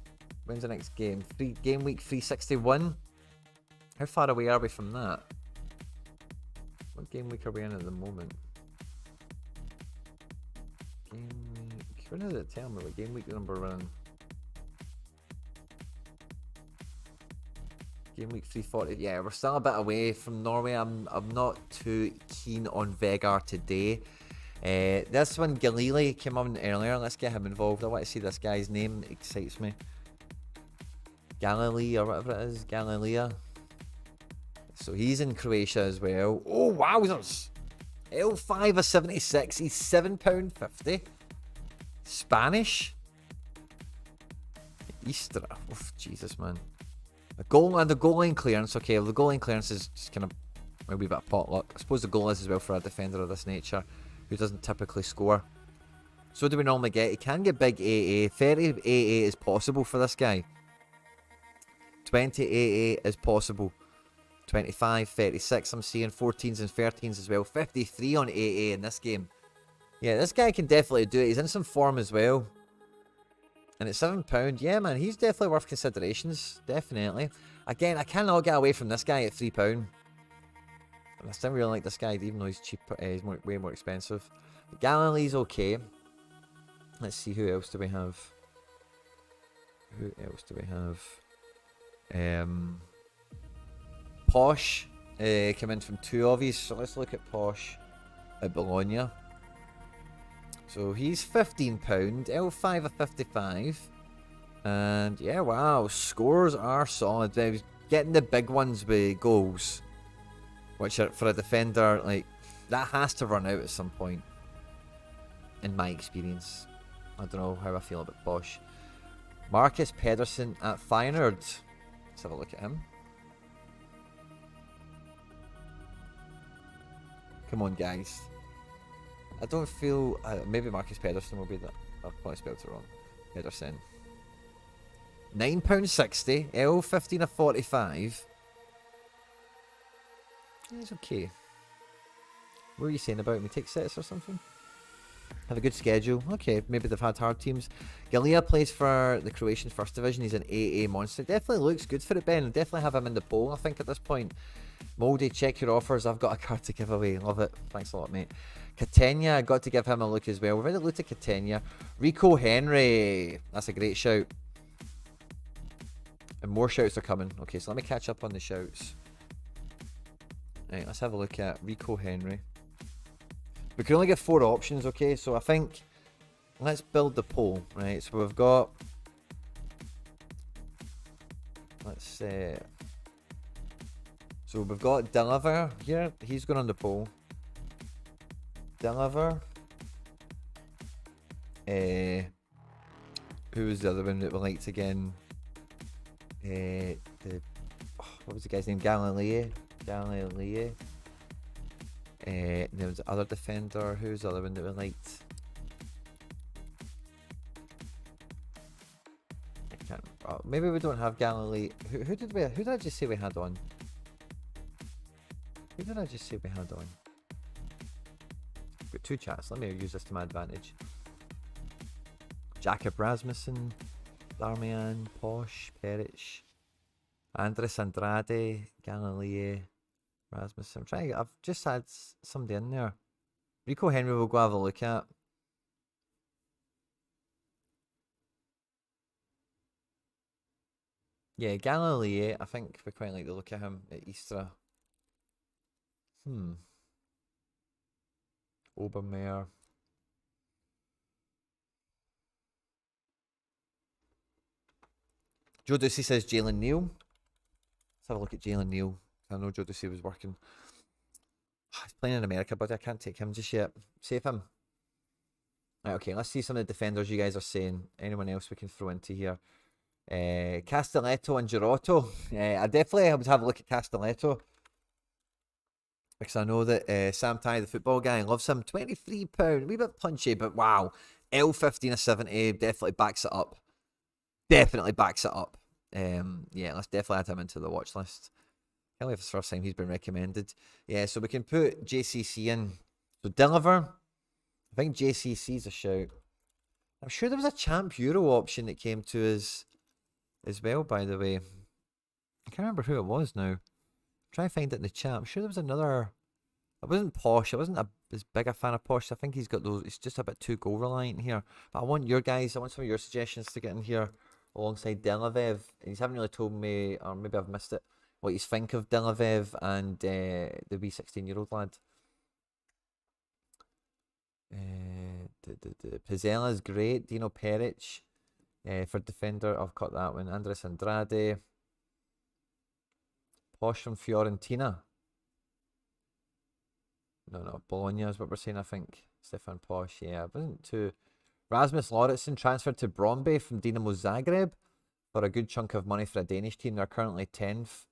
When's the next game? Game week 361? How far away are we from that? What game week are we in at the moment? Game week... When does it tell me what game week number we're in? Game week 340. Yeah, we're still a bit away from Norway. I'm not too keen on Vegard today. This one, Galili, came on earlier. Let's get him involved. I want to see this guy's name. It excites me. Galilee or whatever it is. Galilea. So he's in Croatia as well. Oh, wowzers. L5 of 76. He's £7.50. Spanish. Easter. Oh, Jesus, man. The goal and the goal line clearance. Okay, well, the goal line clearance is just kind of maybe a bit of potluck. I suppose the goal is as well for a defender of this nature who doesn't typically score. So do we normally get? He can get big AA. 30 AA is possible for this guy. 20 AA is possible. 25, 36 I'm seeing. 14s and 13s as well. 53 on AA in this game. Yeah, this guy can definitely do it. He's in some form as well. And at £7, yeah, man, he's definitely worth considerations. Definitely. Again, I cannot get away from this guy at £3. And I still really like this guy, even though he's cheap. He's way more expensive. But Galilee's okay. Let's see, who else do we have? Who else do we have? Posh came in from 2 of these. So let's look at Posh at Bologna. So he's £15, L5 of 55. And yeah, wow, scores are solid. He's getting the big ones with goals, which are, for a defender, like, that has to run out at some point, in my experience. I don't know how I feel about Posh. Marcus Pedersen at Feyenoord. Let's have a look at him. Come on, guys. I don't feel... maybe Marcus Pedersen will be that. I've probably spelled it wrong. Pedersen. £9.60. L15 of 45. It's okay. What were you saying about me? Take sets or something? Have a good schedule. Okay, maybe they've had hard teams. Galea plays for the Croatian First Division. He's an AA monster. Definitely looks good for it, Ben. Definitely have him in the poll, I think, at this point. Moldy, check your offers. I've got a card to give away. Love it. Thanks a lot, mate. Catania, I got to give him a look as well. We've already looked at Catania. Rico Henry. That's a great shout. And more shouts are coming. Okay, so let me catch up on the shouts. Right, let's have a look at Rico Henry. We can only get 4 options, okay? So I think let's build the poll, right? So we've got... Let's say... So we've got Deliver here. He's going on the poll. Deliver. Who was the other one that we liked again? What was the guy's name? Galilei. There was the other defender. Who's the other one that we liked? I can't. Oh, maybe we don't have Galilei. Who did I just say we had on? Who did I just say we had on? I've got 2 chats. Let me use this to my advantage. Jakob Rasmussen, Darmian, Posh, Peric, Andres Andrade, Galilei, Rasmussen. I've just had somebody in there. Rico Henry will go have a look at. Yeah, Galilei, I think we quite like to look at him at Easter. Obermeier. Joe Ducey says Jalen Neal. Let's have a look at Jalen Neal. I know Joe Ducey was working. He's playing in America, but I can't take him just yet. Save him. Right, okay, let's see some of the defenders you guys are saying. Anyone else we can throw into here? Castelletto and Giroto. I definitely would have a look at Castelletto because I know that Sam Ty, the football guy, loves him. £23, a wee bit punchy, but wow. L15 of 70 definitely backs it up. Definitely backs it up. Yeah, let's definitely add him into the watch list. I can't believe it's the first time he's been recommended. Yeah, so we can put JCC in. So Deliver. I think JCC's a shout. I'm sure there was a Champ Euro option that came to us as well, by the way. I can't remember who it was now. Try and find it in the chat. I'm sure there was another. It wasn't Posh. I wasn't as big a fan of Posh. I think he's got those. It's just a bit too goal reliant here. But I want your guys. I want some of your suggestions to get in here alongside Delavev. He's haven't really told me, or maybe I've missed it, what you think of Delavev and the wee 16-year-old lad. Pizzella's great. Dino Peric for defender. I've got that one. Andres Andrade. Posh from Fiorentina. No, Bologna is what we're saying, I think. Stefan Posh, yeah. Wasn't too. Rasmus Lauritsen transferred to Brøndby from Dinamo Zagreb for a good chunk of money for a Danish team. They're currently 10th.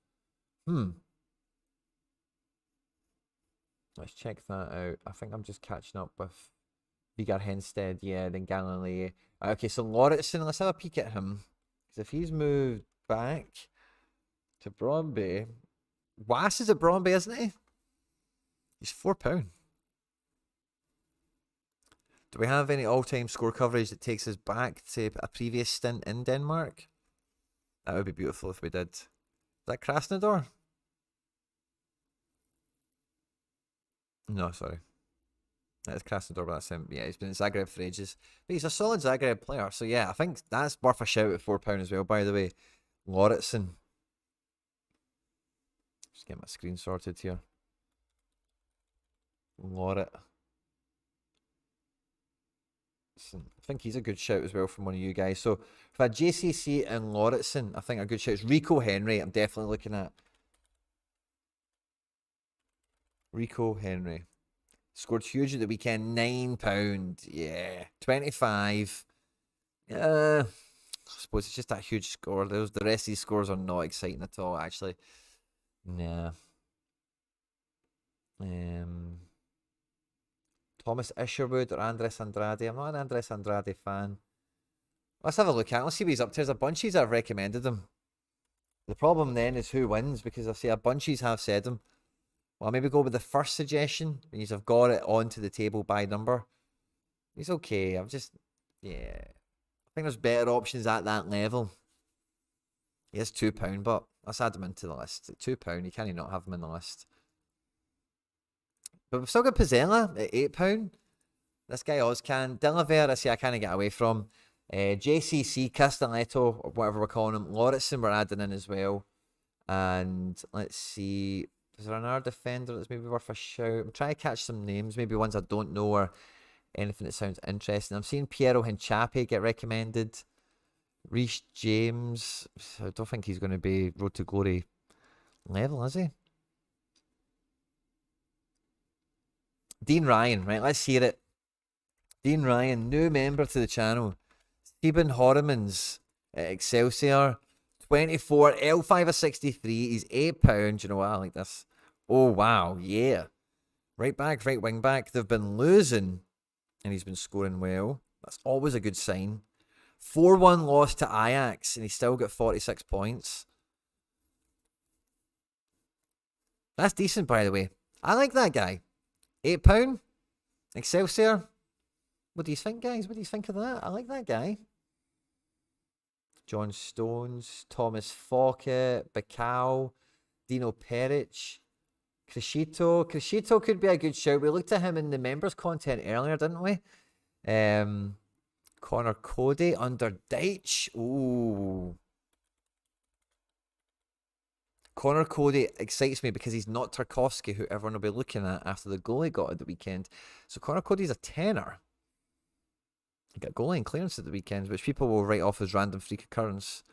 Let's check that out. I think I'm just catching up with Vigar Henstead, yeah, then Galilei. Okay, so Lauritsen, let's have a peek at him. Because if he's moved back to Brøndby, Was is at Brøndby, isn't he? He's £4. Do we have any all-time score coverage that takes us back to a previous stint in Denmark? That would be beautiful if we did. Is that Krasnodar? No, sorry. That's Krasnodar, but that's him. Yeah, he's been in Zagreb for ages. But he's a solid Zagreb player. So yeah, I think that's worth a shout at £4 as well, by the way. Lauritsen. Just get my screen sorted here. Laurit. I think he's a good shout as well from one of you guys. So if I had JCC and Lauritsen, I think a good shout is Rico Henry. I'm definitely looking at Rico Henry. Scored huge at the weekend. £9. Yeah. 25. I suppose it's just that huge score. The rest of these scores are not exciting at all, actually. Nah. Thomas Isherwood or Andres Andrade. I'm not an Andres Andrade fan. Let's have a look at it. Let's see what he's up to. There's a bunches that have recommended him. The problem then is who wins, because I see a bunches have said him. Well, I'll maybe go with the first suggestion. Means I've got it onto the table by number. He's okay. I'm just, yeah. I think there's better options at that level. He has £2, but let's add him into the list. At £2, you can't not have him in the list. But we've still got Pizzella at £8. This guy Ozcan. Delaver, I see I kind of get away from. JCC, Castelletto, or whatever we're calling him. Lauritsen we're adding in as well. And let's see. Is there another defender that's maybe worth a shout? I'm trying to catch some names, maybe ones I don't know or anything that sounds interesting. I'm seeing Piero Hinchapi get recommended. Reece James. I don't think he's going to be Road to Glory level, is he? Dean Ryan, right? Let's hear it. Dean Ryan, new member to the channel. Stephen Horemans at Excelsior. 24, L5 of 63. He's £8. You know what? I like this. Oh, wow. Yeah. Right back, right wing back. They've been losing, and he's been scoring well. That's always a good sign. 4-1 loss to Ajax, and he's still got 46 points. That's decent, by the way. I like that guy. £8. Excelsior. What do you think, guys? What do you think of that? I like that guy. John Stones, Thomas Fouquet, Bacau, Dino Peric, Crescito. Crescito could be a good shout. We looked at him in the members content earlier, didn't we? Connor Cody under Deitch. Ooh. Connor Cody excites me because he's not Tarkovsky, who everyone will be looking at after the goal he got at the weekend. So Connor Cody's a tenner. He got goalie and clearance at the weekend, which people will write off as random freak occurrence.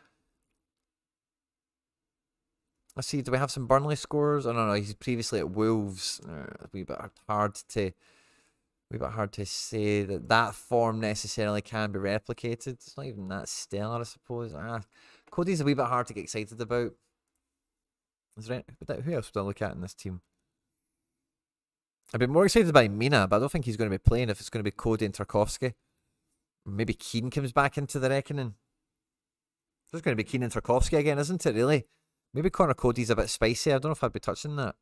Let's see, do we have some Burnley scores? Oh, no, he's previously at Wolves. A wee bit hard to wee bit hard to say that form necessarily can be replicated. It's not even that stellar, I suppose. Cody's a wee bit hard to get excited about. Who else would I look at in this team? I'd be more excited by Mina, but I don't think he's going to be playing if it's going to be Cody and Tarkovsky. Maybe Keane comes back into the reckoning. There's going to be Keane and Tarkovsky again, isn't it, really? Maybe Connor Cody's a bit spicy. I don't know if I'd be touching that.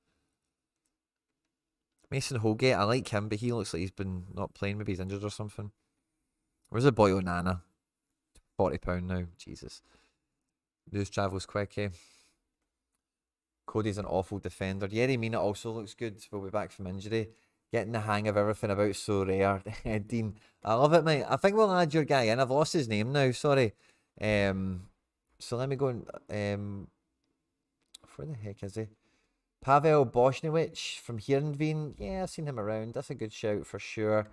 Mason Holgate, I like him, but he looks like he's been not playing. Maybe he's injured or something. Where's the boy Onana? £40 now. Jesus. News travels quick, eh? Cody's an awful defender. Yerry Mina also looks good. We'll be back from injury. Getting the hang of everything about Sorare. Dean, I love it, mate. I think we'll add your guy in. I've lost his name now, sorry. So let me go and... where the heck is he? Pavel Boschniewicz from Heerenveen. Yeah, I've seen him around. That's a good shout for sure.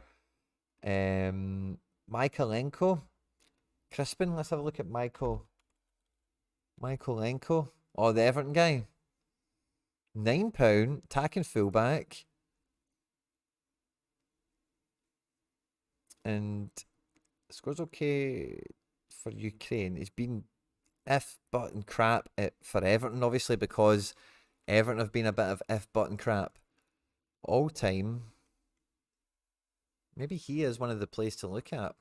Michaelenko. Crispin, let's have a look at Michaelenko. Oh, the Everton guy. £9, attacking fullback. And scores okay for Ukraine. He's been if-button crap for Everton, obviously, because Everton have been a bit of if-button crap all time. Maybe he is one of the plays to look at.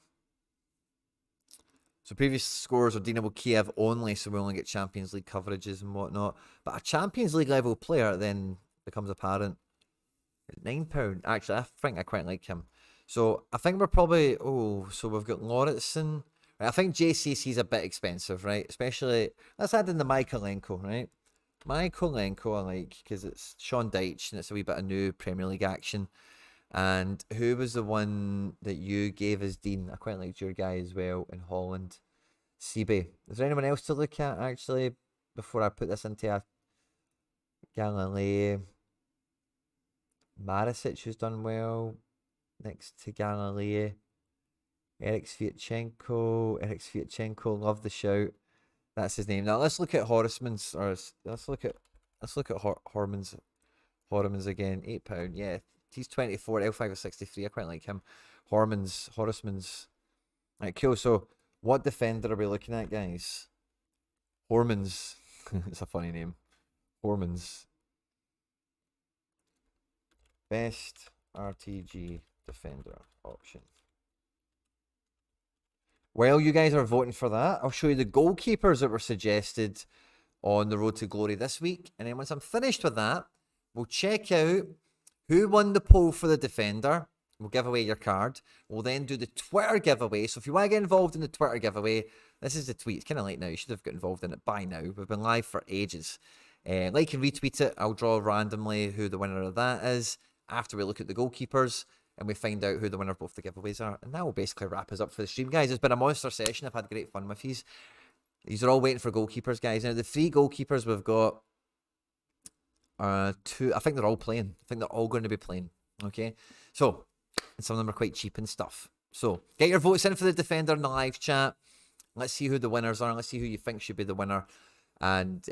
So previous scores are Dynamo Kiev only, so we only get Champions League coverages and whatnot. But a Champions League level player then becomes apparent. £9. Actually, I think I quite like him. So I think we're probably... so we've got Lauritsen. Right, I think JCC's a bit expensive, right? Especially... Let's add in the Michaelenko, right? Michaelenko I like, because it's Sean Dyche and it's a wee bit of new Premier League action. And who was the one that you gave as Dean? I quite liked your guy as well in Holland. Seabay. Is there anyone else to look at, actually, before I put this into a Galilei? Marisic, who's done well next to Galilei. Eric Sviatchenko, love the shout. That's his name. Now let's look at Horseman's, or let's look at Horman's again. £8, yeah. He's 24, L5 is 63. I quite like him. Horseman's. Right, cool. So, what defender are we looking at, guys? Horman's. It's a funny name. Horman's. Best RTG defender option. Well, you guys are voting for that. I'll show you the goalkeepers that were suggested on the Road to Glory this week. And then once I'm finished with that, we'll check out who won the poll for the defender. We'll give away your card. We'll then do the Twitter giveaway. So if you want to get involved in the Twitter giveaway, this is the tweet. It's kind of late now. You should have got involved in it by now. We've been live for ages. Like and retweet it. I'll draw randomly who the winner of that is after we look at the goalkeepers and we find out who the winner of both the giveaways are. And that will basically wrap us up for the stream, guys. It's been a monster session. I've had great fun with these. These are all waiting for goalkeepers, guys. Now, the 3 goalkeepers we've got... 2, I think they're all playing. I think they're all going to be playing. Okay, so and some of them are quite cheap and stuff. So get your votes in for the defender in the live chat. Let's see who the winners are. Let's see who you think should be the winner. And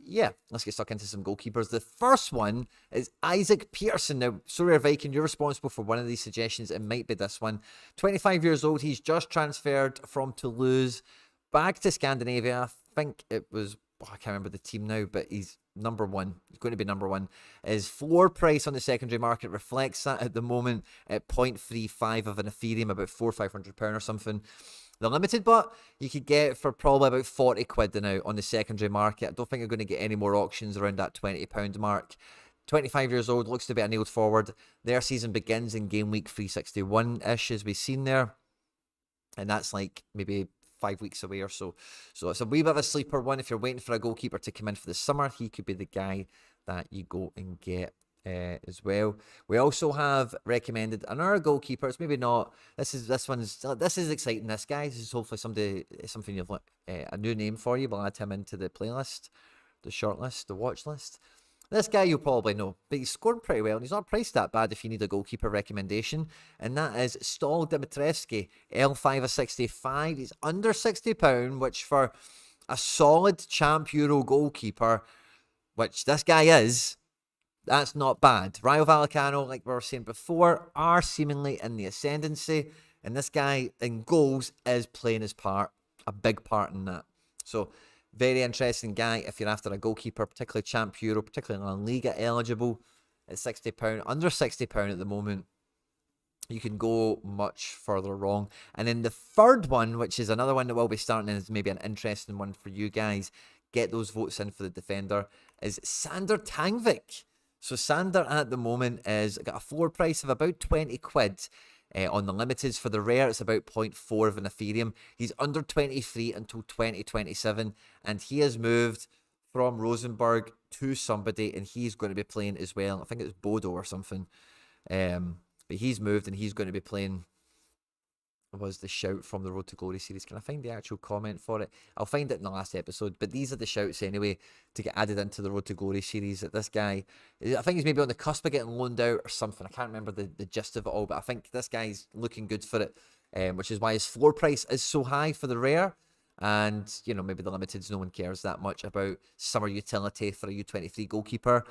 yeah, let's get stuck into some goalkeepers. The first one is Isaac Peterson. Now, Sorare Viking, you're responsible for one of these suggestions. It might be this one. 25 years old. He's just transferred from Toulouse back to Scandinavia. I think it was, I can't remember the team now, but he's number one. He's going to be number one. His floor price on the secondary market reflects that at the moment at 0.35 of an Ethereum, about £400-500 or something. The limited but you could get for probably about 40 quid now on the secondary market. I don't think you're going to get any more auctions around that £20 mark. 25 years old, looks to be a nailed forward. Their season begins in game week 361-ish, as we've seen there. And that's like maybe 5 weeks away or so. So it's a wee bit of a sleeper one. If you're waiting for a goalkeeper to come in for the summer, he could be the guy that you go and get as well. We also have recommended another goalkeeper. It's maybe not. This is exciting. This guy. This is hopefully something you've a new name for you. We'll add him into the playlist, the short list, the watch list. This guy you'll probably know, but he's scored pretty well, and he's not priced that bad if you need a goalkeeper recommendation, and that is Stol Dimitrievski, L5 of 65. He's under £60, which for a solid Champ Euro goalkeeper, which this guy is, That's not bad. Rayo Vallecano, like we were saying before, are seemingly in the ascendancy. And this guy in goals is playing his part, a big part in that. So, very interesting guy if you're after a goalkeeper, particularly Champ Euro, particularly La Liga eligible at £60. Under £60 at the moment. You can go much further wrong. And then the third one, which is another one that we'll be starting, and is maybe an interesting one for you guys, get those votes in for the defender, is Sander Tangvik. So Sander at the moment is got a floor price of about 20 quid. On the limiteds. For the rare, it's about 0.4 of an Ethereum. He's under 23 until 2027, and he has moved from Rosenborg to somebody, and he's going to be playing as well. I think it's Bodo or something. But he's moved, and he's going to be playing. Was the shout from the Road to Glory series? Can I find the actual comment for it? I'll find it in the last episode, but these are the shouts anyway to get added into the Road to Glory series. That this guy, I think he's maybe on the cusp of getting loaned out or something. I can't remember the gist of it all, but I think this guy's looking good for it, which is why his floor price is so high for the rare. And, you know, maybe the limiteds, no one cares that much about summer utility for a U23 goalkeeper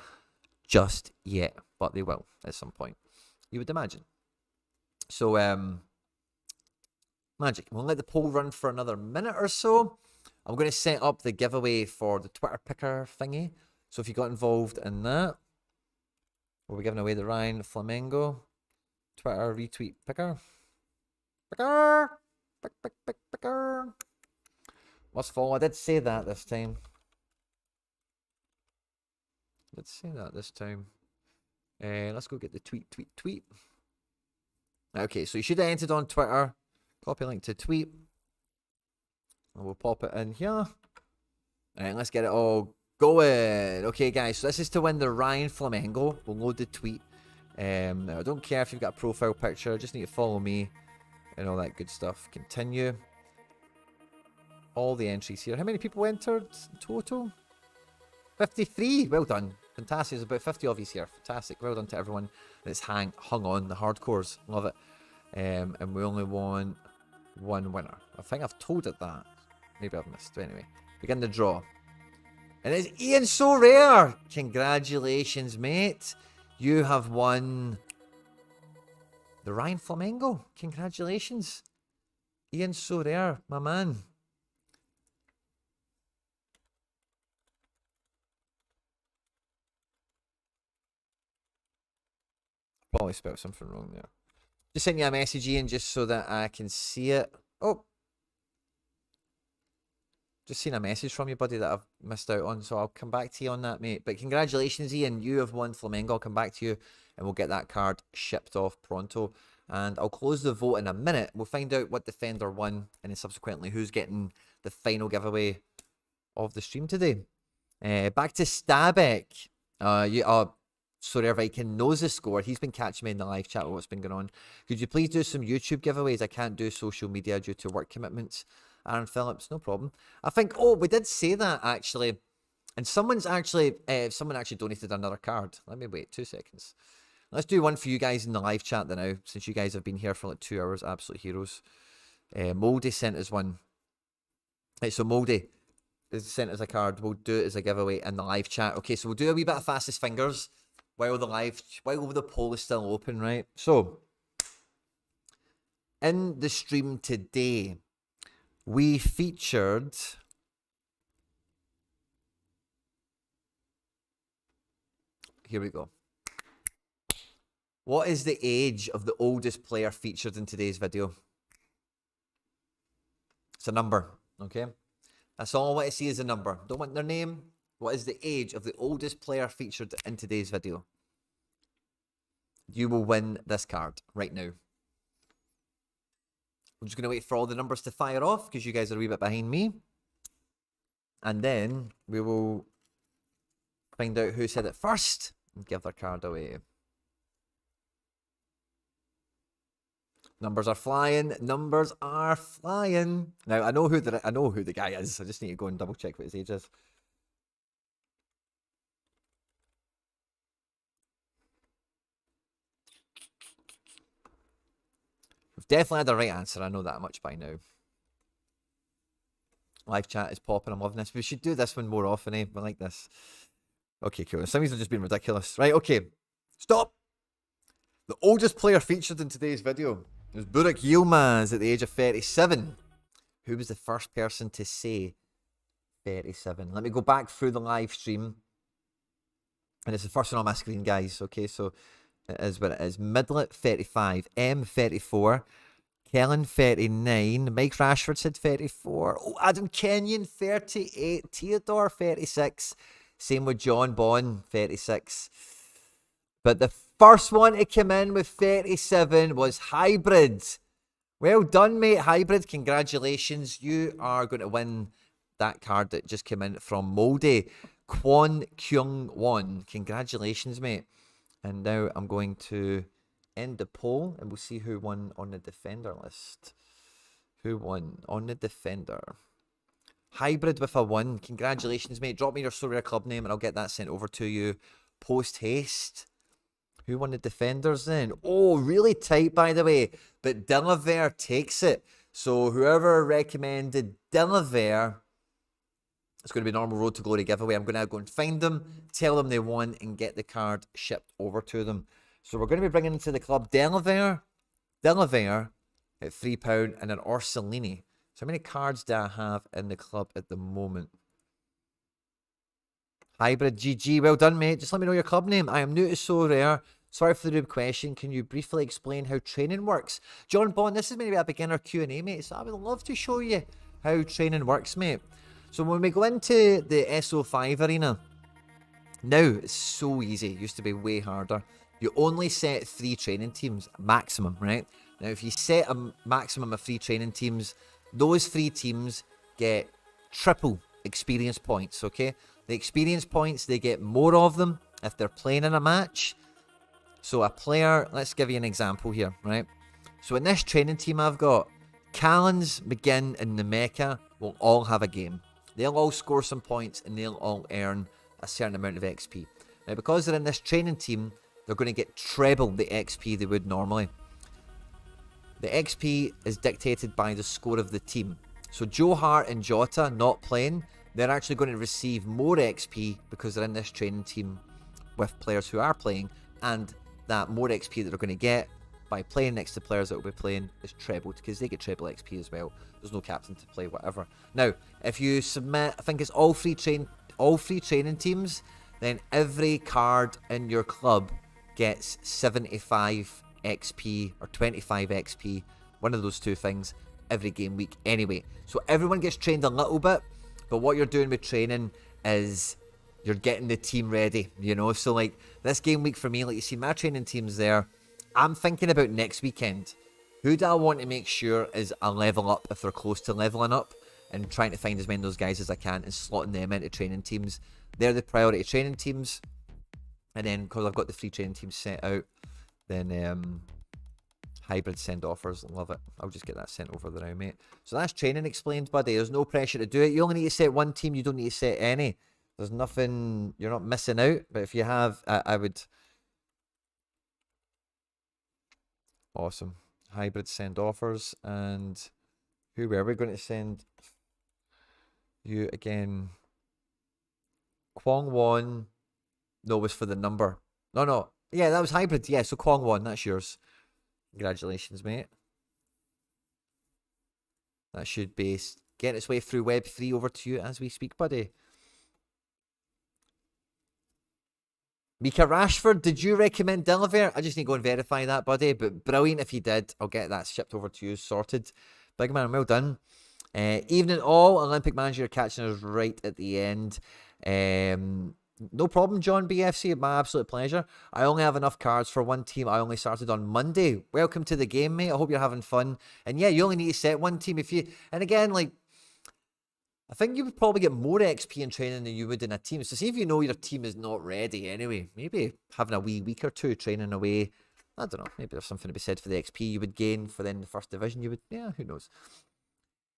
just yet, but they will at some point, you would imagine. So, magic. We'll let the poll run for another minute or so. I'm going to set up the giveaway for the Twitter picker thingy. So if you got involved in that, we'll be giving away the Ryan Flamengo Twitter retweet picker. Picker. Must follow. I did say that this time. Let's go get the tweet. Okay, so you should have entered on Twitter. Copy link to tweet. And we'll pop it in here. Alright, let's get it all going. Okay, guys, so this is to win the Ryan Flamengo. We'll load the tweet. Now, I don't care if you've got a profile picture. Just need to follow me and all that good stuff. Continue. All the entries here. How many people entered total? 53. Well done. Fantastic. There's about 50 of you here. Fantastic. Well done to everyone that's hung on. The hardcores. Love it. And we only want one winner. I think I've told it that. Maybe I've missed. Anyway, begin the draw. And it's Ian Sorare. Congratulations, mate. You have won the Ryan Flamengo. Congratulations. Ian Sorare, my man. Probably spelled something wrong there. Just send you a message, Ian, just so that I can see it. Oh. Just seen a message from you, buddy, that I've missed out on, so I'll come back to you on that, mate. But congratulations, Ian. You have won Flamengo. I'll come back to you, and we'll get that card shipped off pronto. And I'll close the vote in a minute. We'll find out what defender won, and then subsequently who's getting the final giveaway of the stream today. Back to Stabek. Sorry, Viking knows the score. He's been catching me in the live chat with what's been going on. Could you please do some YouTube giveaways? I can't do social media due to work commitments. Aaron Phillips, no problem. I think, we did say that actually. And someone actually donated another card. Let me wait 2 seconds. Let's do one for you guys in the live chat then now, since you guys have been here for like 2 hours. Absolute heroes. Moldy sent us one. So Moldy has sent us a card. We'll do it as a giveaway in the live chat. Okay, so we'll do a wee bit of fastest fingers while the poll is still open, right? So, in the stream today, we featured here we go. What is the age of the oldest player featured in today's video? It's a number, okay? That's all I want to see is a number. Don't want their name. What is the age of the oldest player featured in today's video? You will win this card right now. I'm just going to wait for all the numbers to fire off because you guys are a wee bit behind me. And then we will find out who said it first and give their card away. Numbers are flying. Numbers are flying. Now I know who the guy is. I just need to go and double check what his age is. We've definitely had the right answer. I know that much by now. Live chat is popping. I'm loving this. We should do this one more often, eh? We like this. Okay, cool. Some of these have just been ridiculous. Right, okay. Stop! The oldest player featured in today's video is Burak Yilmaz at the age of 37. Who was the first person to say 37? Let me go back through the live stream. And it's the first one on my screen, guys. Okay, so it is what it is. Midlet, 35. M, 34. Kellen, 39. Mike Rashford said 34. Oh, Adam Kenyon, 38. Theodore, 36. Same with John Bond, 36. But the first one to come in with 37 was Hybrid. Well done, mate. Hybrid, congratulations. You are going to win that card that just came in from Moldy. Kwon Kyung Won. Congratulations, mate. And now I'm going to end the poll and we'll see who won on the defender list. Who won on the defender? Hybrid with a 1. Congratulations, mate. Drop me your Sorare club name and I'll get that sent over to you post haste. Who won the defenders then? Oh, really tight, by the way. But Dillaver takes it. So whoever recommended Dillaver, it's going to be normal road to glory giveaway. I'm going to go and find them, tell them they won, and get the card shipped over to them. So we're going to be bringing into the club Dillaver at £3, and an Orsolini. So how many cards do I have in the club at the moment? Hybrid GG, well done, mate. Just let me know your club name. I am new to Sorare. Sorry for the rude question. Can you briefly explain how training works? John Bond, this is maybe a beginner Q&A, mate. So I would love to show you how training works, mate. So when we go into the SO5 arena, now it's so easy. It used to be way harder. You only set 3 training teams, maximum, right? Now, if you set a maximum of 3 training teams, those 3 teams get triple experience points, okay? The experience points, they get more of them if they're playing in a match. So a player, let's give you an example here, right? So in this training team I've got, Callens, McGinn, and Nemeka will all have a game. They'll all score some points and they'll all earn a certain amount of XP. Now, because they're in this training team, they're going to get treble the XP they would normally. The XP is dictated by the score of the team. So Joe Hart and Jota not playing, they're actually going to receive more XP because they're in this training team with players who are playing, and that more XP that they're going to get by playing next to players that will be playing is trebled because they get treble XP as well. There's no captain to play, whatever. Now, if you submit, I think it's all three training teams, then every card in your club gets 75 XP or 25 XP, one of those two things, every game week anyway. So everyone gets trained a little bit, but what you're doing with training is you're getting the team ready, you know? So like this game week for me, like you see my training team's there. I'm thinking about next weekend. Who do I want to make sure is a level up if they're close to leveling up, and trying to find as many of those guys as I can and slotting them into training teams. They're the priority training teams. And then because I've got the 3 training teams set out, then hybrid send offers, love it. I'll just get that sent over there now, mate. So that's training explained, buddy. There's no pressure to do it. You only need to set 1 team. You don't need to set any. There's nothing, you're not missing out. But if you have, I would. Awesome. Hybrid send offers. And who were we going to send you again? Kwong Won. No, was for the number. No. Yeah, that was hybrid. Yeah, so Kwong Won, that's yours. Congratulations, mate. That should be getting its way through Web3 over to you as we speak, buddy. Mika Rashford, did you recommend Dillaver? I just need to go and verify that, buddy. But brilliant if you did. I'll get that shipped over to you, sorted. Big man, well done. Evening all. Olympic manager, you're catching us right at the end. No problem, John BFC. My absolute pleasure. I only have enough cards for 1 team. I only started on Monday. Welcome to the game, mate. I hope you're having fun. And yeah, you only need to set 1 team. If you, and again, like, I think you would probably get more XP in training than you would in a team. So see if you know your team is not ready anyway. Maybe having a wee week or 2 training away. I don't know. Maybe there's something to be said for the XP you would gain for then the first division. You would, yeah, who knows.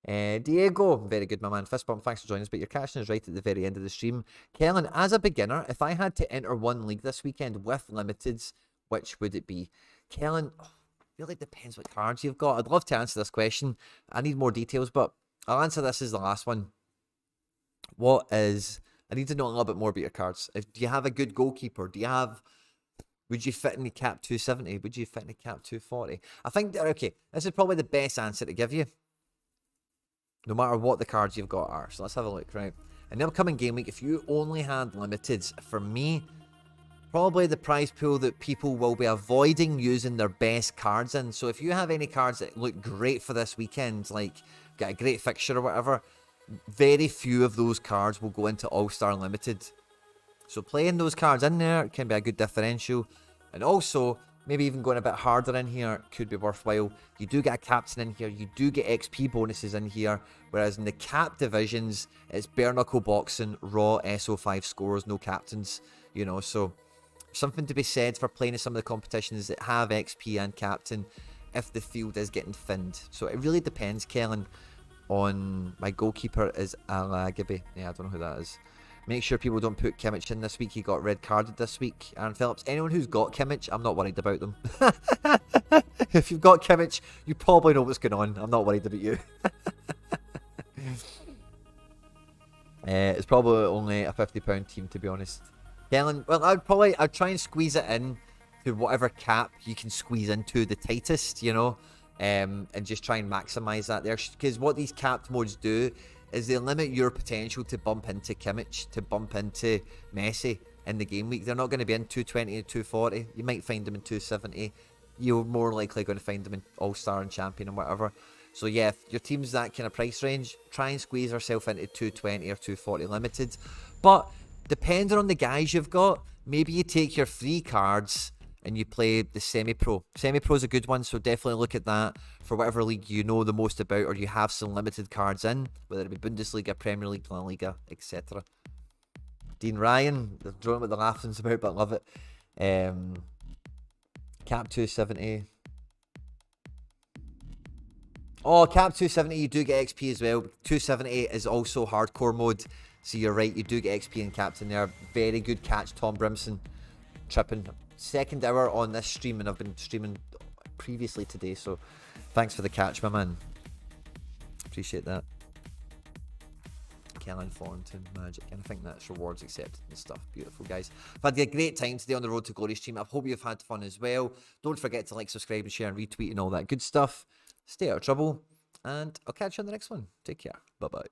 Diego, very good, my man. Fist bump, thanks for joining us. But your catching is right at the very end of the stream. Kellen, as a beginner, if I had to enter 1 league this weekend with limiteds, which would it be? Kellen, really depends what cards you've got. I'd love to answer this question. I need more details, but I'll answer this as the last one. What is I need to know a little bit more about your cards. Do you have a good goalkeeper? Would you fit in the cap 270? Would you fit in the cap 240? I think, okay, this is probably the best answer to give you, no matter what the cards you've got are. So let's have a look, right? In the upcoming game week, if you only had limiteds, for me, probably the prize pool that people will be avoiding using their best cards in. So if you have any cards that look great for this weekend, like got a great fixture or whatever, very few of those cards will go into All-Star Limited. So playing those cards in there can be a good differential. And also, maybe even going a bit harder in here could be worthwhile. You do get a captain in here. You do get XP bonuses in here. Whereas in the cap divisions, it's bare knuckle boxing, raw SO5 scores, no captains. You know, so something to be said for playing in some of the competitions that have XP and captain if the field is getting thinned. So it really depends, Kellen, on my goalkeeper is Alagabi. Yeah, I don't know who that is. Make sure people don't put Kimmich in this week. He got red carded this week. Aaron Phillips. Anyone who's got Kimmich, I'm not worried about them. If you've got Kimmich, you probably know what's going on. I'm not worried about you. It's probably only a £50 team, to be honest. Kellen, well, I'd try and squeeze it in to whatever cap you can squeeze into the tightest, you know, and just try and maximize that there. Because what these capped modes do is they limit your potential to bump into Kimmich, to bump into Messi in the game week. They're not going to be in 220 and 240. You might find them in 270. You're more likely going to find them in All-Star and Champion and whatever. So yeah, if your team's that kind of price range, try and squeeze yourself into 220 or 240 limited. But depending on the guys you've got, maybe you take your free cards and you play the semi-pro. Semi-pro is a good one, so definitely look at that for whatever league you know the most about or you have some limited cards in, whether it be Bundesliga, Premier League, La Liga, etc. Dean Ryan, I don't know what the laughing's about, but I love it. Cap 270. Oh, Cap 270, you do get XP as well. 270 is also hardcore mode, so you're right, you do get XP in Captain there. Very good catch, Tom Brimson. Tripping. Second hour on this stream, and I've been streaming previously today, so thanks for the catch, my man. Appreciate that. Kellen Thornton, magic, and I think that's rewards accepted and stuff. Beautiful, guys. I've had a great time today on the Road to Glory stream. I hope you've had fun as well. Don't forget to like, subscribe, and share, and retweet, and all that good stuff. Stay out of trouble, and I'll catch you on the next one. Take care. Bye-bye.